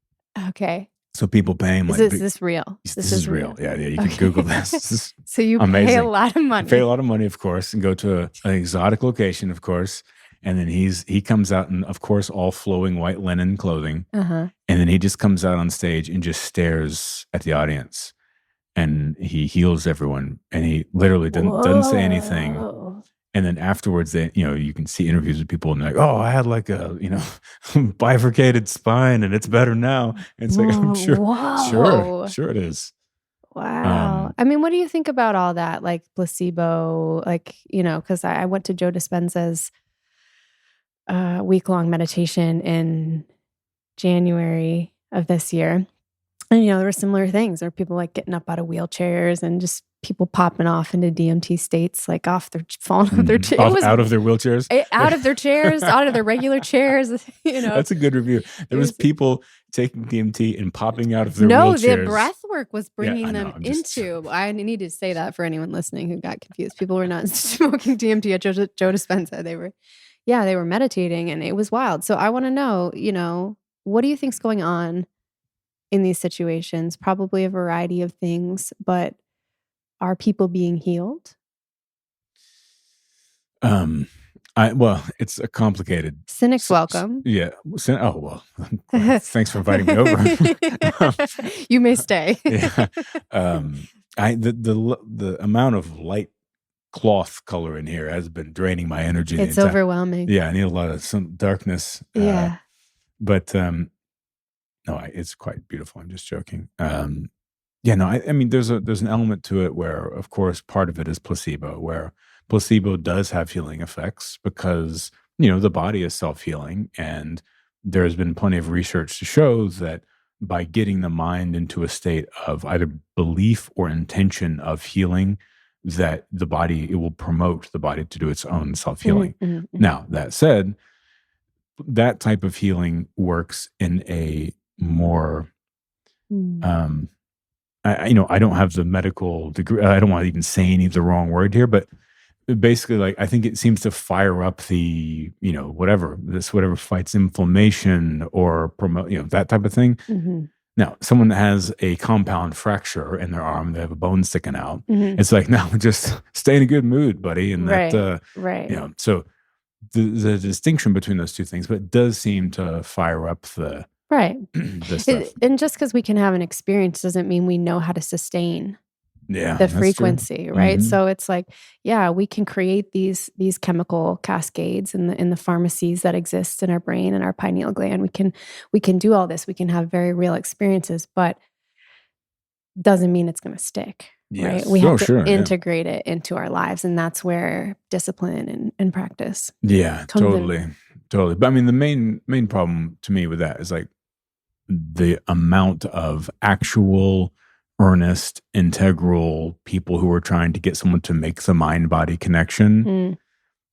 Okay. So people pay him Is like this real? this is real. Yeah, you can Okay. Google this. This is So you pay amazing. a lot of money. pay a lot of money, of course, and go to an exotic location, of course. And then he comes out in, of course, all flowing white linen clothing. Uh-huh. And then he just comes out on stage and just stares at the audience. And he heals everyone. And he literally doesn't say anything. Whoa. And then afterwards, you can see interviews with people and they're like, oh, I had like a, bifurcated spine and it's better now. And it's like, I'm Whoa. sure it is. Wow. I mean, what do you think about all that? Like placebo, like, because I went to Joe Dispenza's week-long meditation in January of this year. And, there were similar things. There were people like getting up out of wheelchairs and just people popping off into DMT states, like falling off their chairs. Out of their wheelchairs? Out of their chairs, out of their regular chairs, That's a good review. There was people taking DMT and popping out of their No, wheelchairs. the breath work was bringing I know, them I'm just- into. I need to say that for anyone listening who got confused. People were not smoking DMT at Joe Dispenza. They were meditating, and it was wild. So I want to know, what do you think's going on in these situations? Probably a variety of things, but are people being healed? It's a complicated. Cynics welcome. Yeah. Oh, well, thanks for inviting me over. You may stay. Yeah. The amount of light cloth color in here has been draining my energy. It's overwhelming. Yeah, I need a lot of some darkness. Yeah. But no, it's quite beautiful. I'm just joking. I mean, there's an element to it where, of course, part of it is placebo, where placebo does have healing effects because, the body is self-healing. And there's been plenty of research to show that by getting the mind into a state of either belief or intention of healing, that it will promote the body to do its own self-healing. Mm-hmm. Now, that said, that type of healing works in a more, I don't have the medical degree. I don't want to even say the wrong word here, but basically, like, I think it seems to fire up the, whatever fights inflammation or promote, that type of thing. Mm-hmm. Now, someone that has a compound fracture in their arm, they have a bone sticking out. Mm-hmm. It's like, no, just stay in a good mood, buddy. And that, right. So the distinction between those two things, but it does seem to fire up the stuff. And just because we can have an experience doesn't mean we know how to sustain the frequency, right? Mm-hmm. So it's like, we can create these chemical cascades in the pharmacies that exist in our brain and our pineal gland. We can do all this. We can have very real experiences, but doesn't mean it's going to stick. Yes. Right? We have to integrate it into our lives, and that's where discipline and practice. Yeah, totally. In. Totally. But I mean, the main problem to me with that is like the amount of actual earnest, integral people who are trying to get someone to make the mind-body connection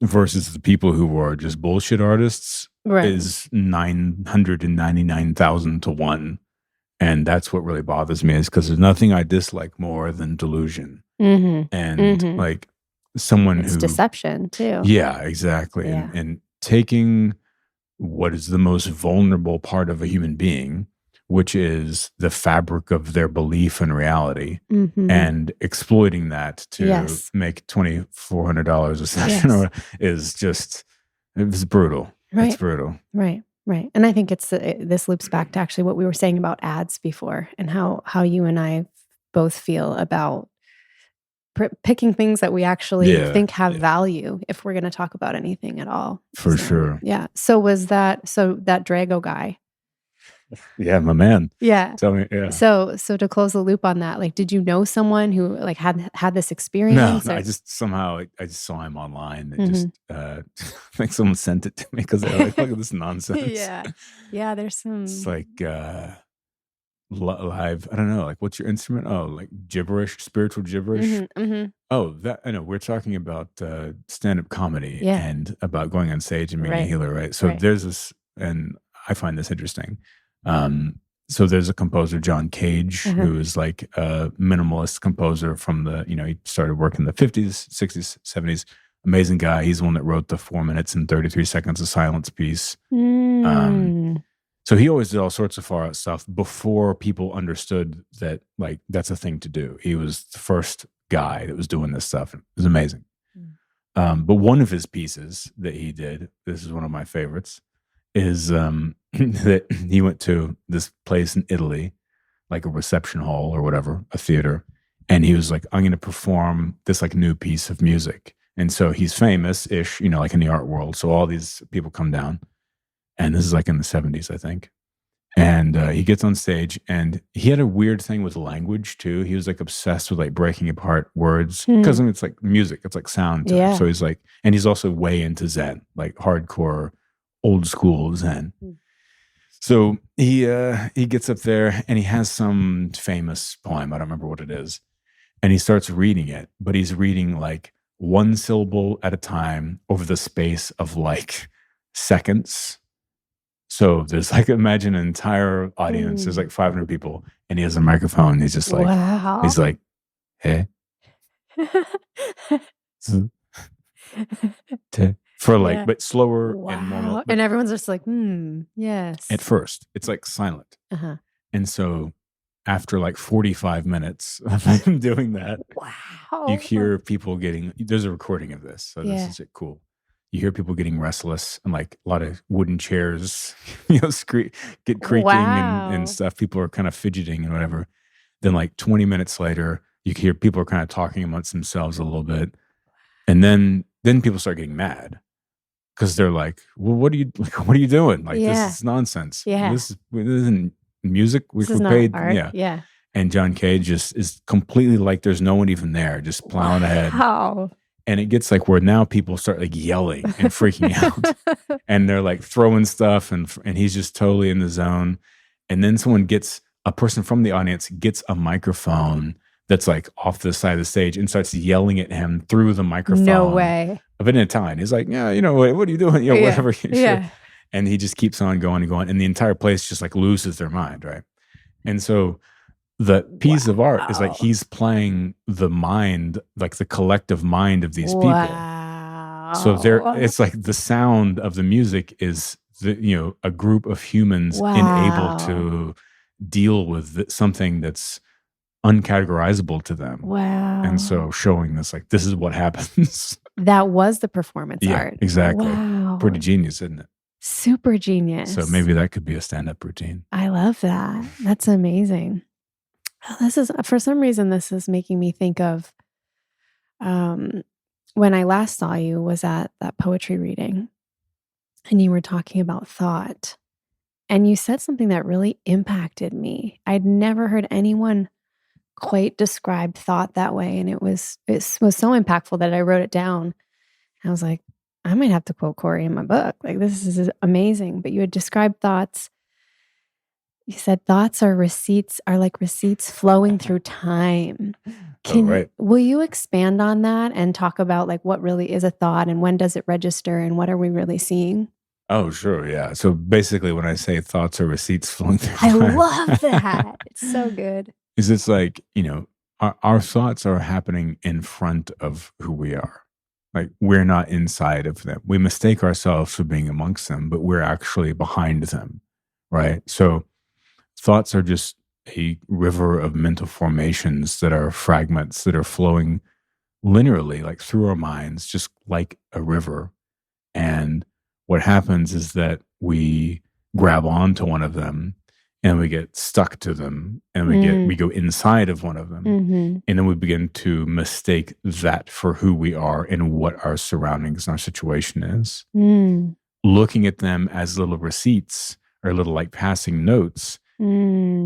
versus the people who are just bullshit artists is 999,000 to 1. And that's what really bothers me, is because there's nothing I dislike more than delusion. And like someone it's who deception too. Yeah, exactly. Yeah. And taking what is the most vulnerable part of a human being, which is the fabric of their belief and reality, and exploiting that to make $2,400 a session is just, it's brutal. Right. It's brutal. Right. Right. And I think this loops back to actually what we were saying about ads before, and how you and I both feel about picking things that we actually think have value if we're going to talk about anything at all. For sure. Yeah. So that Drago guy. Yeah, my man. Yeah. Tell me. Yeah. So to close the loop on that, like, did you know someone who like had this experience? No, I just somehow I just saw him online. And just I think someone sent it to me because they're like, look at this nonsense. Yeah. There's some. It's like live. I don't know. Like, what's your instrument? Oh, like gibberish, spiritual gibberish. Oh, that I know. We're talking about stand-up comedy and about going on stage and being a healer, right? So there's this, and I find this interesting. So there's a composer, John Cage, who is like a minimalist composer from he started working in the 50s, 60s, 70s. Amazing guy. He's the one that wrote the 4 minutes and 33 seconds of silence piece. So he always did all sorts of far out stuff before people understood that like that's a thing to do. He was the first guy that was doing this stuff. It was amazing. But one of his pieces that he did, this is one of my favorites, is that he went to this place in Italy, like a reception hall or whatever, a theater, and he was like, I'm going to perform this like new piece of music. And so he's famous-ish, like in the art world. So all these people come down, and this is like in the 70s, I think. And he gets on stage, and he had a weird thing with language too. He was like obsessed with like breaking apart words because it's like music, it's like sound to him. So he's like, and he's also way into Zen, like hardcore, old school Zen. So he gets up there and he has some famous poem. I don't remember what it is. And he starts reading it, but he's reading like one syllable at a time over the space of like seconds. So there's like, imagine an entire audience. There's like 500 people, and he has a microphone. He's just like, he's like, hey. For like, but slower and normal. And everyone's just like, yes. At first, it's like silent. And so after like 45 minutes of him doing that, you hear people there's a recording of this. So this is cool. You hear people getting restless, and like a lot of wooden chairs, get creaking and stuff. People are kind of fidgeting and whatever. Then like 20 minutes later, you hear people are kind of talking amongst themselves a little bit. And then people start getting mad because they're like, well, what are you doing? Like, this is nonsense. This isn't music. We're paid. Art. And John Cage just is completely like there's no one even there, just plowing ahead. And it gets like where now people start like yelling and freaking out, and they're like throwing stuff, and he's just totally in the zone. And then a person from the audience gets a microphone that's like off the side of the stage and starts yelling at him through the microphone. No way. Of in Italian. He's like, yeah, what are you doing? Whatever. And he just keeps on going and going. And the entire place just like loses their mind, right? And so the piece of art is like he's playing the mind, like the collective mind of these people. So it's like the sound of the music is a group of humans able to deal with something that's uncategorizable to them. And so showing this, like, this is what happens. That was the performance art. Exactly. Pretty genius, isn't it? Super genius. So maybe that could be a stand-up routine. I love that. That's amazing. This is, for some reason, this is making me think of when I last saw you was at that poetry reading, and you were talking about thought, and you said something that really impacted me. I'd never heard anyone quite describe thought that way, and it was so impactful that I wrote it down. I was like, I might have to quote Cory in my book. Like, this is amazing. But you had described thoughts You said thoughts are like receipts flowing through time. Oh, right. Will you expand on that and talk about like what really is a thought and when does it register and what are we really seeing? Oh, sure. Yeah. So basically, when I say thoughts are receipts flowing through I time, love that. It's so good. is it's like, our thoughts are happening in front of who we are. Like we're not inside of them. We mistake ourselves for being amongst them, but we're actually behind them. Right. So thoughts are just a river of mental formations that are fragments that are flowing linearly, like through our minds, just like a river. And what happens is that we grab onto one of them and we get stuck to them and we go inside of one of them. Mm-hmm. And then we begin to mistake that for who we are and what our surroundings and our situation is. Looking at them as little receipts or little like passing notes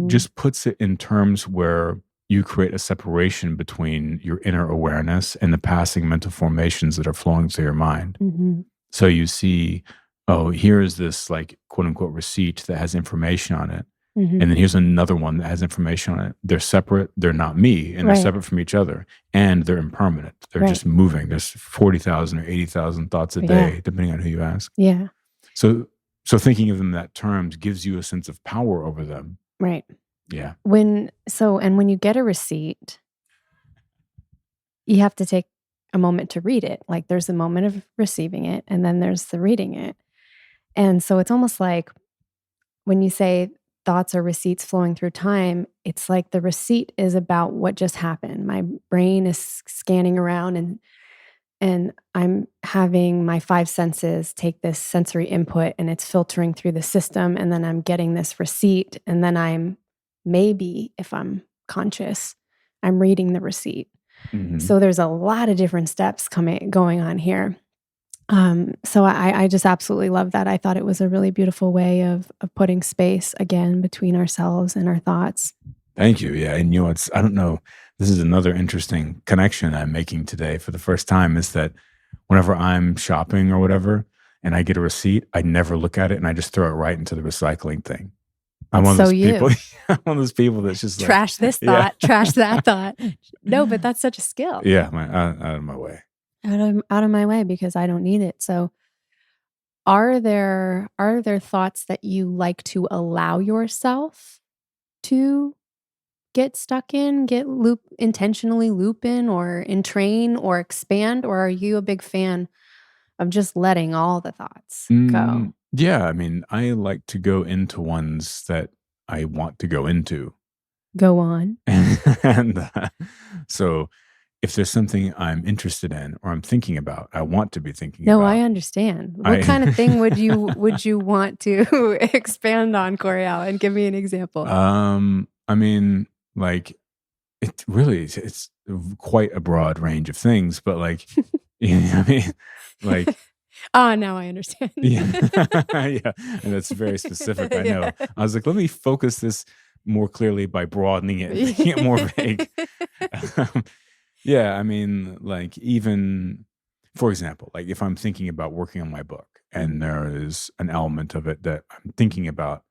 just puts it in terms where you create a separation between your inner awareness and the passing mental formations that are flowing through your mind. So you see, oh, here is this like quote unquote receipt that has information on it. And then here's another one that has information on it. They're separate. They're not me. And they're separate from each other. And they're impermanent. They're just moving. There's 40,000 or 80,000 thoughts a day, depending on who you ask. Yeah. So thinking of them in that terms gives you a sense of power over them. Right. Yeah. When you get a receipt, you have to take a moment to read it. Like there's the moment of receiving it and then there's the reading it. And so it's almost like when you say thoughts are receipts flowing through time, it's like the receipt is about what just happened. My brain is scanning around and I'm having my five senses take this sensory input and it's filtering through the system. And then I'm getting this receipt. And then I'm maybe, if I'm conscious, I'm reading the receipt. So there's a lot of different steps going on here. So I just absolutely love that. I thought it was a really beautiful way of putting space again between ourselves and our thoughts. Thank you. Yeah. And I don't know, this is another interesting connection I'm making today for the first time is that whenever I'm shopping or whatever, and I get a receipt, I never look at it and I just throw it right into the recycling thing. I'm one of those people. I'm one of those people that's just trash this thought, trash that thought. No, but that's such a skill. Yeah, out of my way. Out of my way because I don't need it. So, are there thoughts that you like to allow yourself to get stuck in, intentionally loop in, or entrain, or expand, or are you a big fan of just letting all the thoughts go? Yeah, I mean, I like to go into ones that I want to go into. Go on. And so if there's something I'm interested in or I'm thinking about, I want to be thinking about. No, I understand. What kind of thing would you want to expand on, Cory Allen? Give me an example. I mean, like it's quite a broad range of things, but like, I mean, like. Now I understand. Yeah. Yeah. And that's very specific. I know. I was like, let me focus this more clearly by broadening it and making it more vague. Yeah. I mean, like even, for example, like if I'm thinking about working on my book and there is an element of it that I'm thinking about,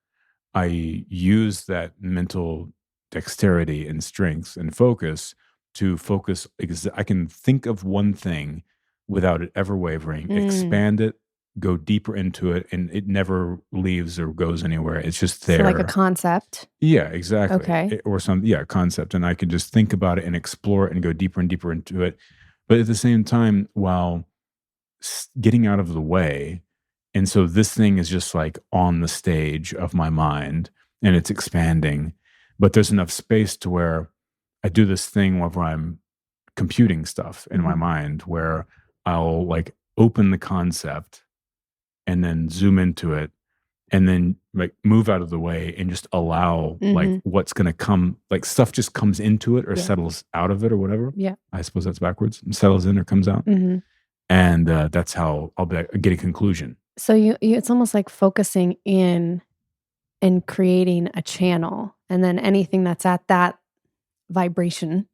I use that mental dexterity and strength and focus to focus. I can think of one thing without it ever wavering, expand it, go deeper into it, and it never leaves or goes anywhere. It's just there. So like a concept? Yeah, exactly. Okay. Or concept. And I can just think about it and explore it and go deeper and deeper into it. But at the same time, while getting out of the way, and so this thing is just like on the stage of my mind and it's expanding, but there's enough space to where I do this thing whenever I'm computing stuff in my mind where I'll like open the concept and then zoom into it and then like move out of the way and just allow like what's going to come, like stuff just comes into it or settles out of it or whatever. Yeah. I suppose that's backwards. Settles in or comes out. And that's how I'll get a conclusion. So it's almost like focusing in and creating a channel. And then anything that's at that vibration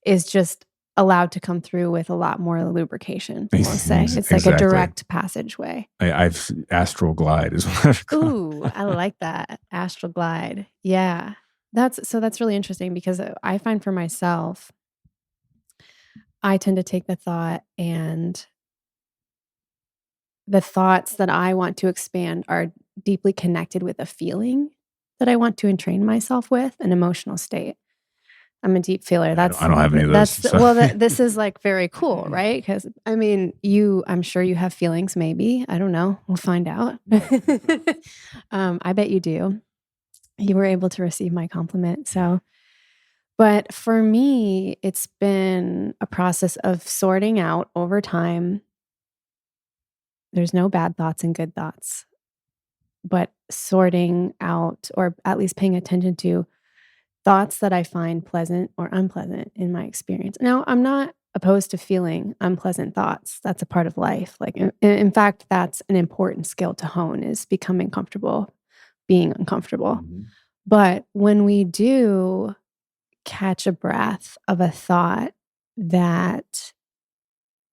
is just allowed to come through with a lot more lubrication, we'll say. It's like Exactly. a direct passageway. I've astral glide is what I've called. Ooh, I like that. Astral glide. Yeah. That's really interesting because I find for myself, I tend to take the thought, and the thoughts that I want to expand are deeply connected with a feeling that I want to entrain myself with, an emotional state. I'm a deep feeler. I don't have any of those. This is like very cool, right? Because I mean, I'm sure you have feelings. Maybe, I don't know. We'll find out. I bet you do. You were able to receive my compliment. So, but for me, it's been a process of sorting out over time. There's no bad thoughts and good thoughts, but sorting out, or at least paying attention to, thoughts that I find pleasant or unpleasant in my experience. Now, I'm not opposed to feeling unpleasant thoughts. That's a part of life. Like, in fact, that's an important skill to hone, is becoming comfortable being uncomfortable. Mm-hmm. But when we do catch a breath of a thought that,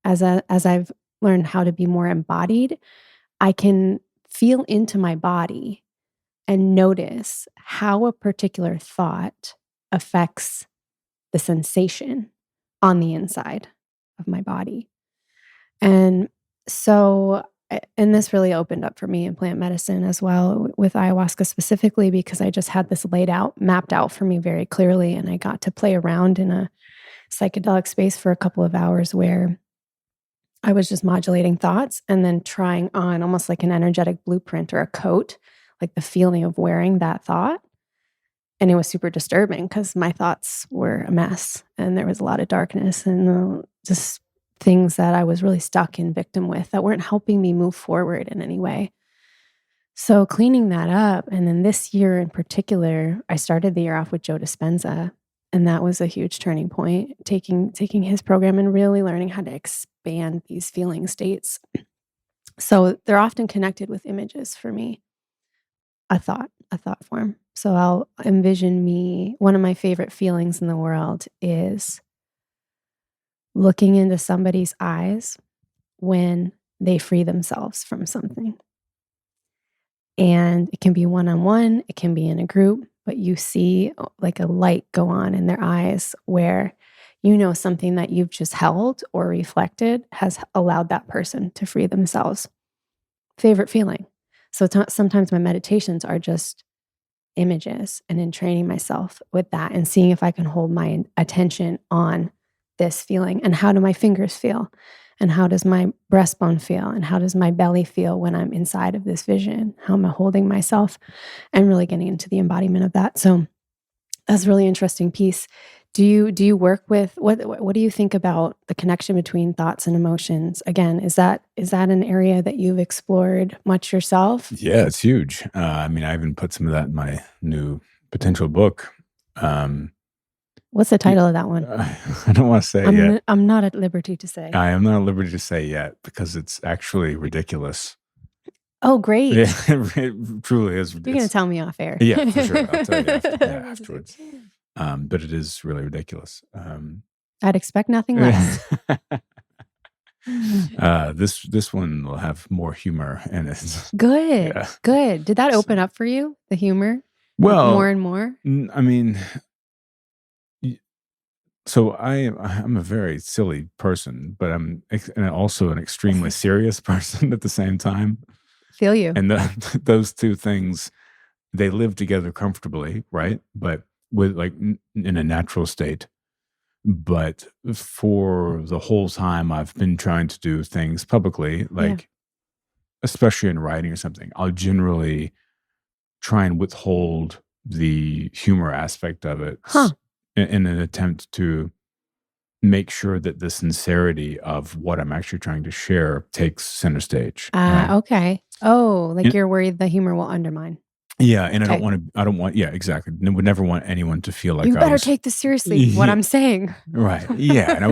as I've learned how to be more embodied, I can feel into my body and notice how a particular thought affects the sensation on the inside of my body. And so, and this really opened up for me in plant medicine as well, with ayahuasca specifically, because I just had this mapped out for me very clearly. And I got to play around in a psychedelic space for a couple of hours where I was just modulating thoughts and then trying on almost like an energetic blueprint or a coat, like the feeling of wearing that thought. And it was super disturbing because my thoughts were a mess and there was a lot of darkness and just things that I was really stuck in victim with that weren't helping me move forward in any way. So cleaning that up. And then this year in particular, I started the year off with Joe Dispenza. And that was a huge turning point, taking his program and really learning how to expand these feeling states. So they're often connected with images for me. A thought form. So I'll envision one of my favorite feelings in the world is looking into somebody's eyes when they free themselves from something. And it can be one-on-one, it can be in a group, but you see like a light go on in their eyes where something that you've just held or reflected has allowed that person to free themselves. Favorite feeling. So sometimes my meditations are just images, and in training myself with that and seeing if I can hold my attention on this feeling, and how do my fingers feel, and how does my breastbone feel, and how does my belly feel when I'm inside of this vision, how am I holding myself, and really getting into the embodiment of that. So that's a really interesting piece. Do you work with what do you think about the connection between thoughts and emotions? Again, is that an area that you've explored much yourself? Yeah, it's huge. I mean, I even put some of that in my new potential book. What's the title of that one? I don't want to say yet. I'm not at liberty to say. I am not at liberty to say yet because it's actually ridiculous. Oh, great. Yeah, it truly is. You're going to tell me off air. Yeah, for sure. I'll tell you afterwards. But it is really ridiculous. I'd expect nothing less. This one will have more humor in it. Good. Yeah. Good. Did that open up for you, the humor? Well, more and more? I mean, so I'm a very silly person, but I'm also an extremely serious person at the same time. Feel you. And those two things, they live together comfortably, right? But with like in a natural state. But for the whole time I've been trying to do things publicly, like especially in writing or something, I'll generally try and withhold the humor aspect of it in an attempt to make sure that the sincerity of what I'm actually trying to share takes center stage. Okay. Oh, like you're worried the humor will undermine. Yeah, and I don't want, yeah, exactly. I would never want anyone to feel like you better take this seriously, what I'm saying. Right. Yeah. And I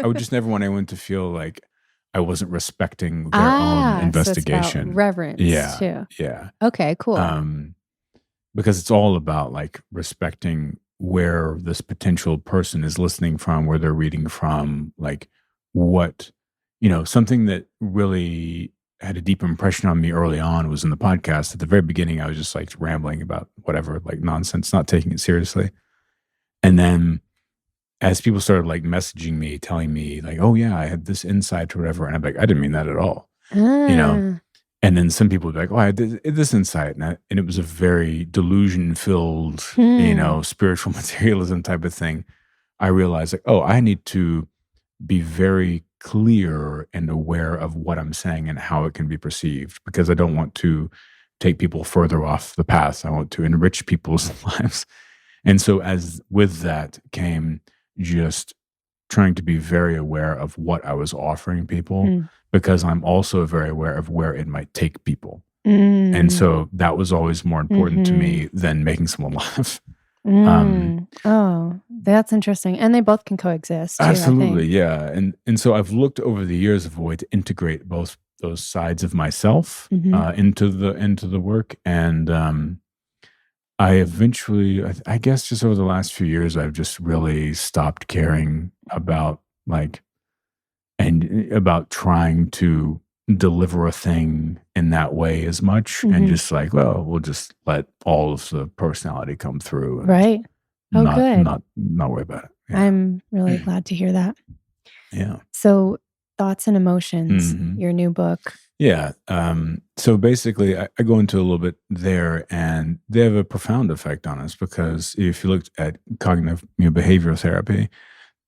would just never want anyone to feel like I wasn't respecting their own investigation. So it's about reverence too. Yeah. Okay, cool. Because it's all about like respecting where this potential person is listening from, where they're reading from, like what, something that really had a deep impression on me early on was in the podcast. At the very beginning, I was just like rambling about whatever, like nonsense, not taking it seriously. And then as people started like messaging me, telling me like, oh yeah, I had this insight or whatever. And I'm like, I didn't mean that at all, And then some people would be like, oh, I had this insight. And it was a very delusion-filled, spiritual materialism type of thing. I realized like, oh, I need to be very clear and aware of what I'm saying and how it can be perceived, because I don't want to take people further off the path. I want to enrich people's lives. And so as with that came just trying to be very aware of what I was offering people, because I'm also very aware of where it might take people. And so that was always more important to me than making someone laugh. Oh, that's interesting. And they both can coexist too, Absolutely, I think. yeah. And so I've looked over the years of a way to integrate both those sides of myself into the work. And I eventually, I guess just over the last few years, I've just really stopped caring about about trying to deliver a thing in that way as much, and just like, well, we'll just let all of the personality come through. And right. Oh, good. Not worry about it. Yeah. I'm really glad to hear that. Yeah. So Thoughts and Emotions, your new book. Yeah. So basically, I go into a little bit there, and they have a profound effect on us, because if you looked at cognitive behavioral therapy,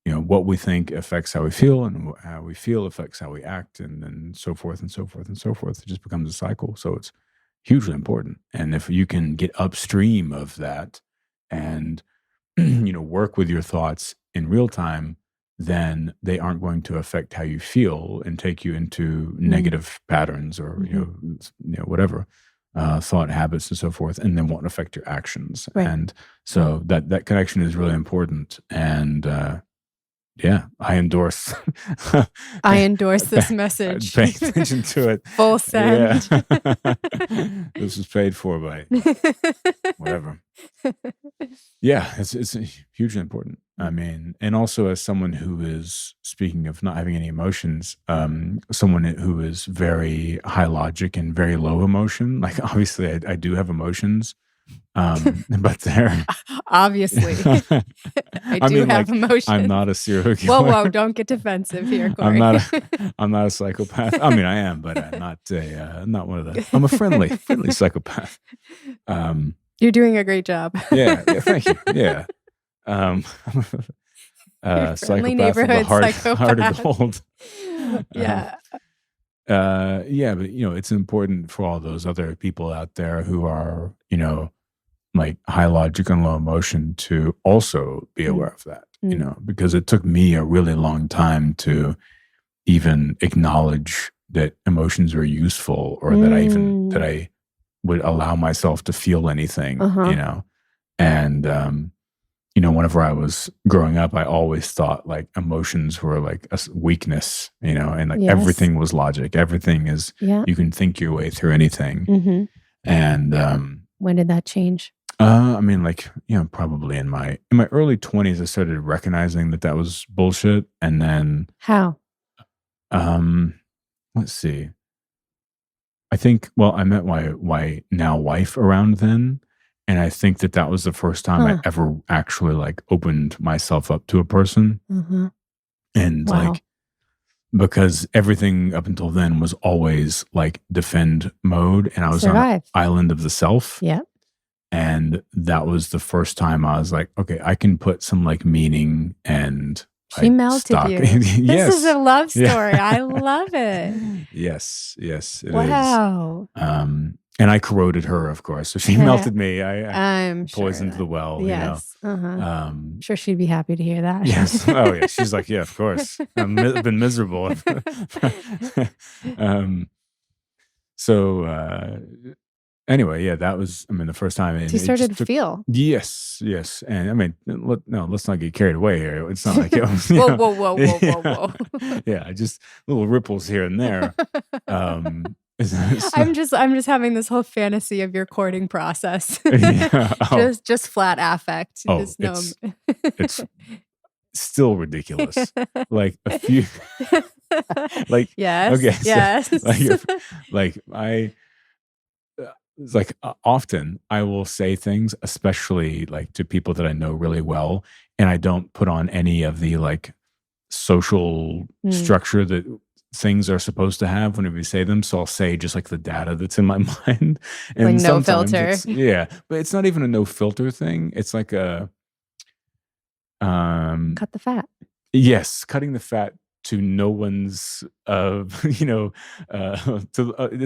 what we think affects how we feel, and how we feel affects how we act, and then so forth and so forth and so forth. It just becomes a cycle. So it's hugely important. And if you can get upstream of that and, work with your thoughts in real time, then they aren't going to affect how you feel and take you into negative patterns or, whatever, thought habits and so forth, and then won't affect your actions. Right. And so that connection is really important. And, yeah, I endorse. I endorse this message. Pay attention to it. Full send. Yeah. This was paid for by whatever. Yeah, it's hugely important. I mean, and also as someone who is, speaking of not having any emotions, someone who is very high logic and very low emotion. Like, obviously, I do have emotions. But they're obviously I do have emotions. I'm not a serial killer. Whoa, don't get defensive here, Cory. I'm not a psychopath. I mean, I am, but I'm not one of the. I'm a friendly psychopath. You're doing a great job. Yeah, thank you. Yeah, psychopath with a heart of gold. Yeah. Yeah, but it's important for all those other people out there who are, like high logic and low emotion, to also be aware of that, because it took me a really long time to even acknowledge that emotions are useful, or that I would allow myself to feel anything, and, whenever I was growing up, I always thought like emotions were like a weakness, and like everything was logic. Everything is, you can think your way through anything. And when did that change? I mean, like, probably in my early 20s, I started recognizing that was bullshit. And then how? Let's see. I think, well, I met my now wife around then. And I think that was the first time I ever actually like opened myself up to a person. And like, because everything up until then was always like defend mode, and I was on an island of the self. Yeah. And that was the first time I was like, okay, I can put some like meaning and she melted you. Yes. This is a love story. Yeah. I love it. Yes. It is. Wow. And I corroded her, of course. So she melted me. I'm poisoned the well. Yes. I'm sure she'd be happy to hear that. Yes. Oh, yeah. She's like, yeah, of course. I've been miserable. Anyway, yeah, that was, the first time. And you started to feel. Yes. And let's not get carried away here. It's not like it was. Whoa. Yeah, just little ripples here and there. I'm just having this whole fantasy of your courting process. Yeah. Just flat affect. Oh, Just no. it's still ridiculous. Like a few, like, yes, okay, so, yes. it's like often I will say things, especially like to people that I know really well, and I don't put on any of the like social structure that things are supposed to have whenever you say them. So I'll say just like the data that's in my mind. And Like no sometimes filter. but it's not even a no filter thing. It's like a cut the fat. yes, cutting the fat to no one's it's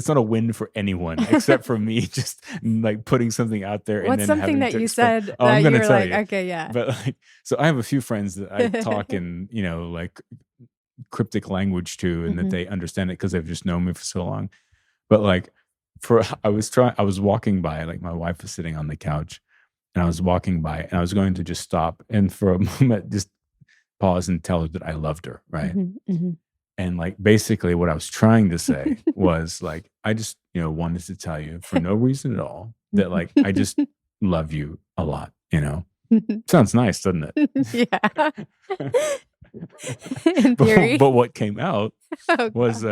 not a win for anyone except for me just like putting something out there. What's And then something having that to you explain. said Oh, that I'm you gonna were tell like, you. okay, yeah. But like, so I have a few friends that I talk in, like cryptic language to, and that they understand it because they've just known me for so long. But like I was walking by, like my wife was sitting on the couch and I was walking by and I was going to just stop and for a moment just pause and tell her that I loved her, right? And like basically what I was trying to say was like, I just, wanted to tell you for no reason at all that like I just love you a lot, Sounds nice, doesn't it? Yeah. In theory. But what came out was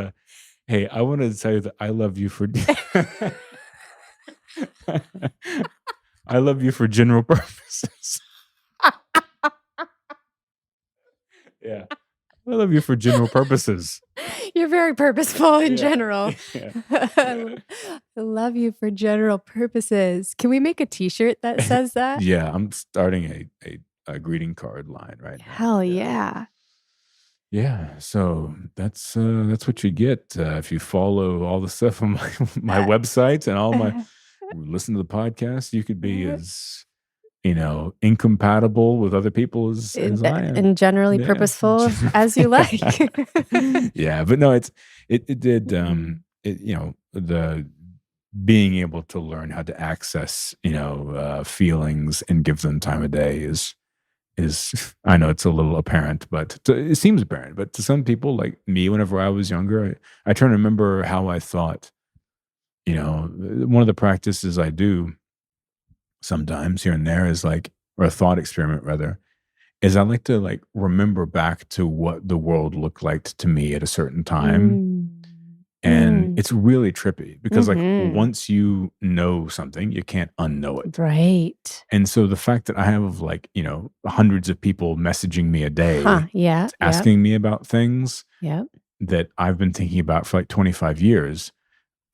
hey, I wanted to tell you that I love you for I love you for general purposes. Yeah. I love you for general purposes. You're very purposeful in general. Yeah. I love you for general purposes. Can we make a t-shirt that says that? Yeah, I'm starting a greeting card line right now. Hell yeah. Yeah, so that's what you get if you follow all the stuff on my website and all my listen to the podcast. You could be as incompatible with other people as I am, and generally purposeful as you like. Yeah, but no, it did the being able to learn how to access feelings and give them time of day is I know it's a little apparent, but it seems apparent. But to some people like me, whenever I was younger, I try to remember how I thought. One of the practices I do sometimes here and there is like, or a thought experiment rather, is I like to like remember back to what the world looked like to me at a certain time. And it's really trippy because like once you know something, you can't unknow it. Right. And so the fact that I have like, hundreds of people messaging me a day, asking me about things that I've been thinking about for like 25 years,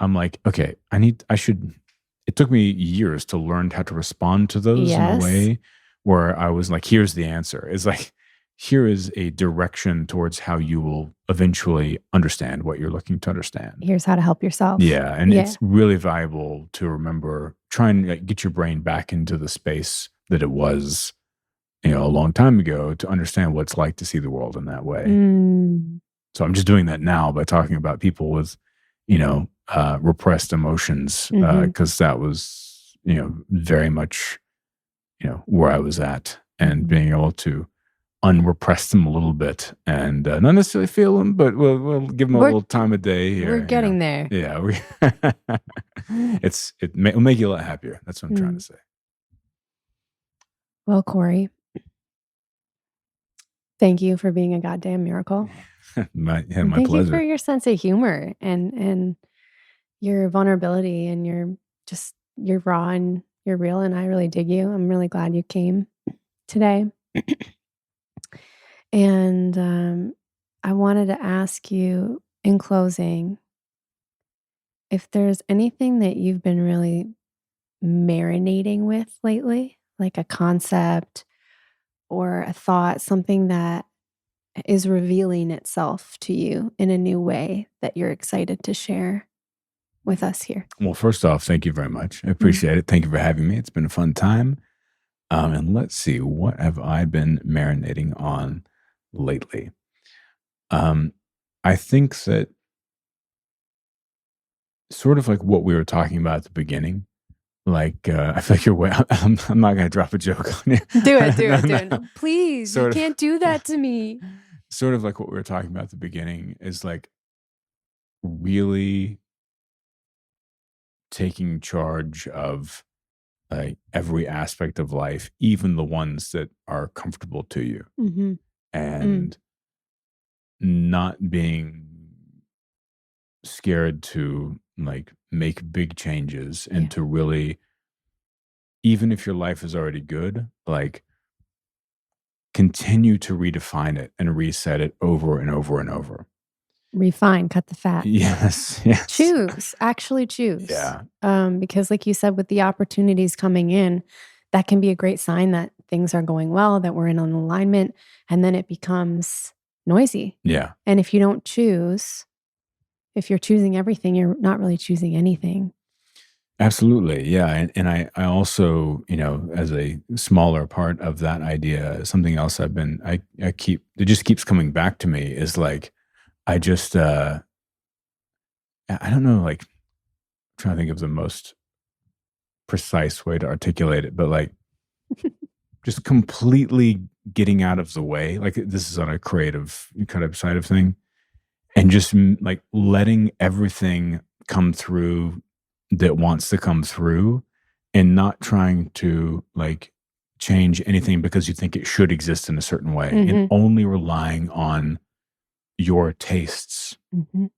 I'm like, okay, it took me years to learn how to respond to those in a way where I was like, here's the answer. It's like, here is a direction towards how you will eventually understand what you're looking to understand. Here's how to help yourself. Yeah. And it's really valuable to remember, try and like, get your brain back into the space that it was, a long time ago to understand what it's like to see the world in that way. So I'm just doing that now by talking about people with, repressed emotions, because that was, very much, where I was at, and being able to unrepress them a little bit and not necessarily feel them, but we'll give them a little time of day here. We're getting there. Yeah. It'll make you a lot happier. That's what I'm trying to say. Well, Cory, thank you for being a goddamn miracle. my thank pleasure. Thank you for your sense of humor and your vulnerability, and you're raw and you're real, and I really dig you. I'm really glad you came today. And I wanted to ask you in closing if there's anything that you've been really marinating with lately, like a concept or a thought, something that is revealing itself to you in a new way that you're excited to share with us here. Well, first off, thank you very much. I appreciate it. Thank you for having me. It's been a fun time. And let's see, what have I been marinating on lately? I think that sort of like what we were talking about at the beginning, like I feel like you're way. I'm not going to drop a joke on you. Do it. Please, you can't do that to me. Sort of like what we were talking about at the beginning is like really taking charge of every aspect of life, even the ones that are comfortable to you, Mm-hmm. and not being scared to like make big changes and Yeah. to really, even if your life is already good, like continue to redefine it and reset it over and over and over. Refine, cut the fat. Yes, yes. Actually choose. Yeah. Because like you said, with the opportunities coming in, that can be a great sign that things are going well, that we're in an alignment, and then it becomes noisy. Yeah. And if you don't choose, if you're choosing everything, you're not really choosing anything. Absolutely. Yeah. And I also, as a smaller part of that idea, something else I keep, it just keeps coming back to me is like, I just, I don't know, like, trying to think of the most precise way to articulate it, but like just completely getting out of the way. Like this is on a creative kind of side of thing, and just like letting everything come through that wants to come through, and not trying to like change anything because you think it should exist in a certain way, and only relying on your tastes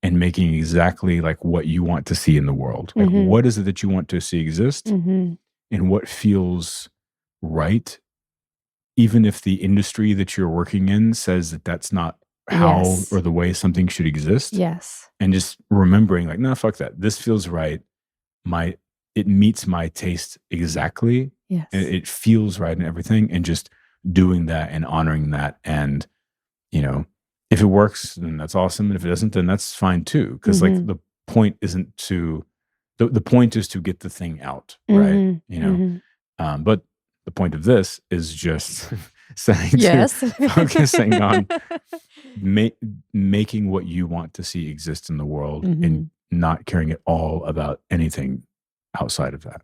and making exactly like what you want to see in the world. Like what is it that you want to see exist, and what feels right, even if the industry that you're working in says that that's not how or the way something should exist. Yes. And just remembering like, no, fuck that. This feels right. It meets my taste exactly. Yes. And it feels right and everything. And just doing that and honoring that. And, if it works, then that's awesome. And if it doesn't, then that's fine too. Cause like the point isn't to, the point is to get the thing out. Right. But the point of this is just focusing on making what you want to see exist in the world, and not caring at all about anything outside of that.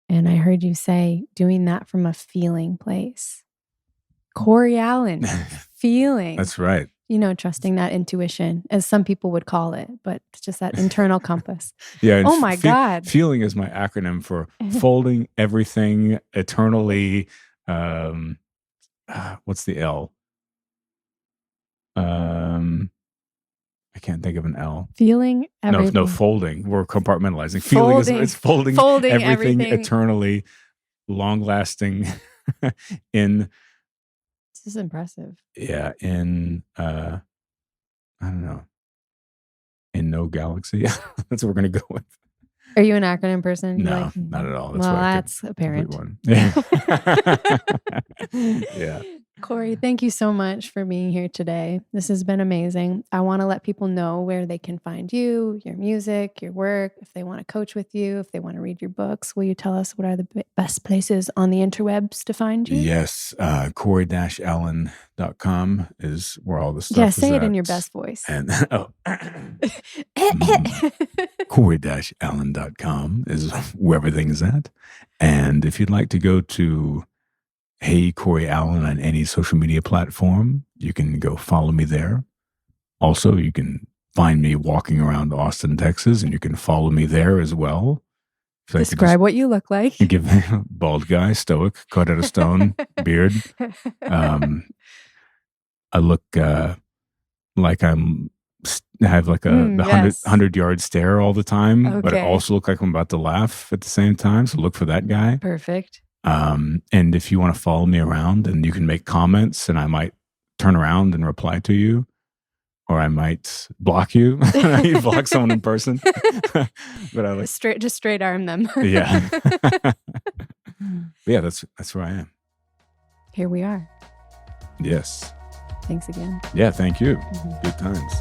And I heard you say doing that from a feeling place. Cory Allen, feeling. That's right. Trusting that intuition, as some people would call it, but it's just that internal compass. Yeah. Oh my God. Feeling is my acronym for folding everything eternally. What's the L? I can't think of an L. Feeling everything. No, folding. We're compartmentalizing. Feeling is folding everything eternally, long lasting in. This is impressive. Yeah. In, I don't know. In no galaxy. That's what we're going to go with. Are you an acronym person? No, not at all. That's apparent. One. Yeah. Yeah. Cory, thank you so much for being here today. This has been amazing. I want to let people know where they can find you, your music, your work, if they want to coach with you, if they want to read your books. Will you tell us what are the best places on the interwebs to find you? Yes. Cory-Allen.com is where all the stuff is. Yeah, say it in your best voice. And Cory-Allen.com is where everything is at. And if you'd like to go to Hey Cory Allen on any social media platform, you can go follow me there. Also, you can find me walking around Austin, Texas, and you can follow me there as well. Describe what you look like. Give me a bald guy, stoic, cut out of stone, beard. I look like I have like the 100-yard stare all the time, but I also look like I'm about to laugh at the same time. So look for that guy. Perfect. And if you want to follow me around, and you can make comments, and I might turn around and reply to you, or I might block you. You block someone in person. But I like just straight arm them. Yeah. Yeah, that's where I am. Here we are. Yes. Thanks again. Yeah, thank you. Good times.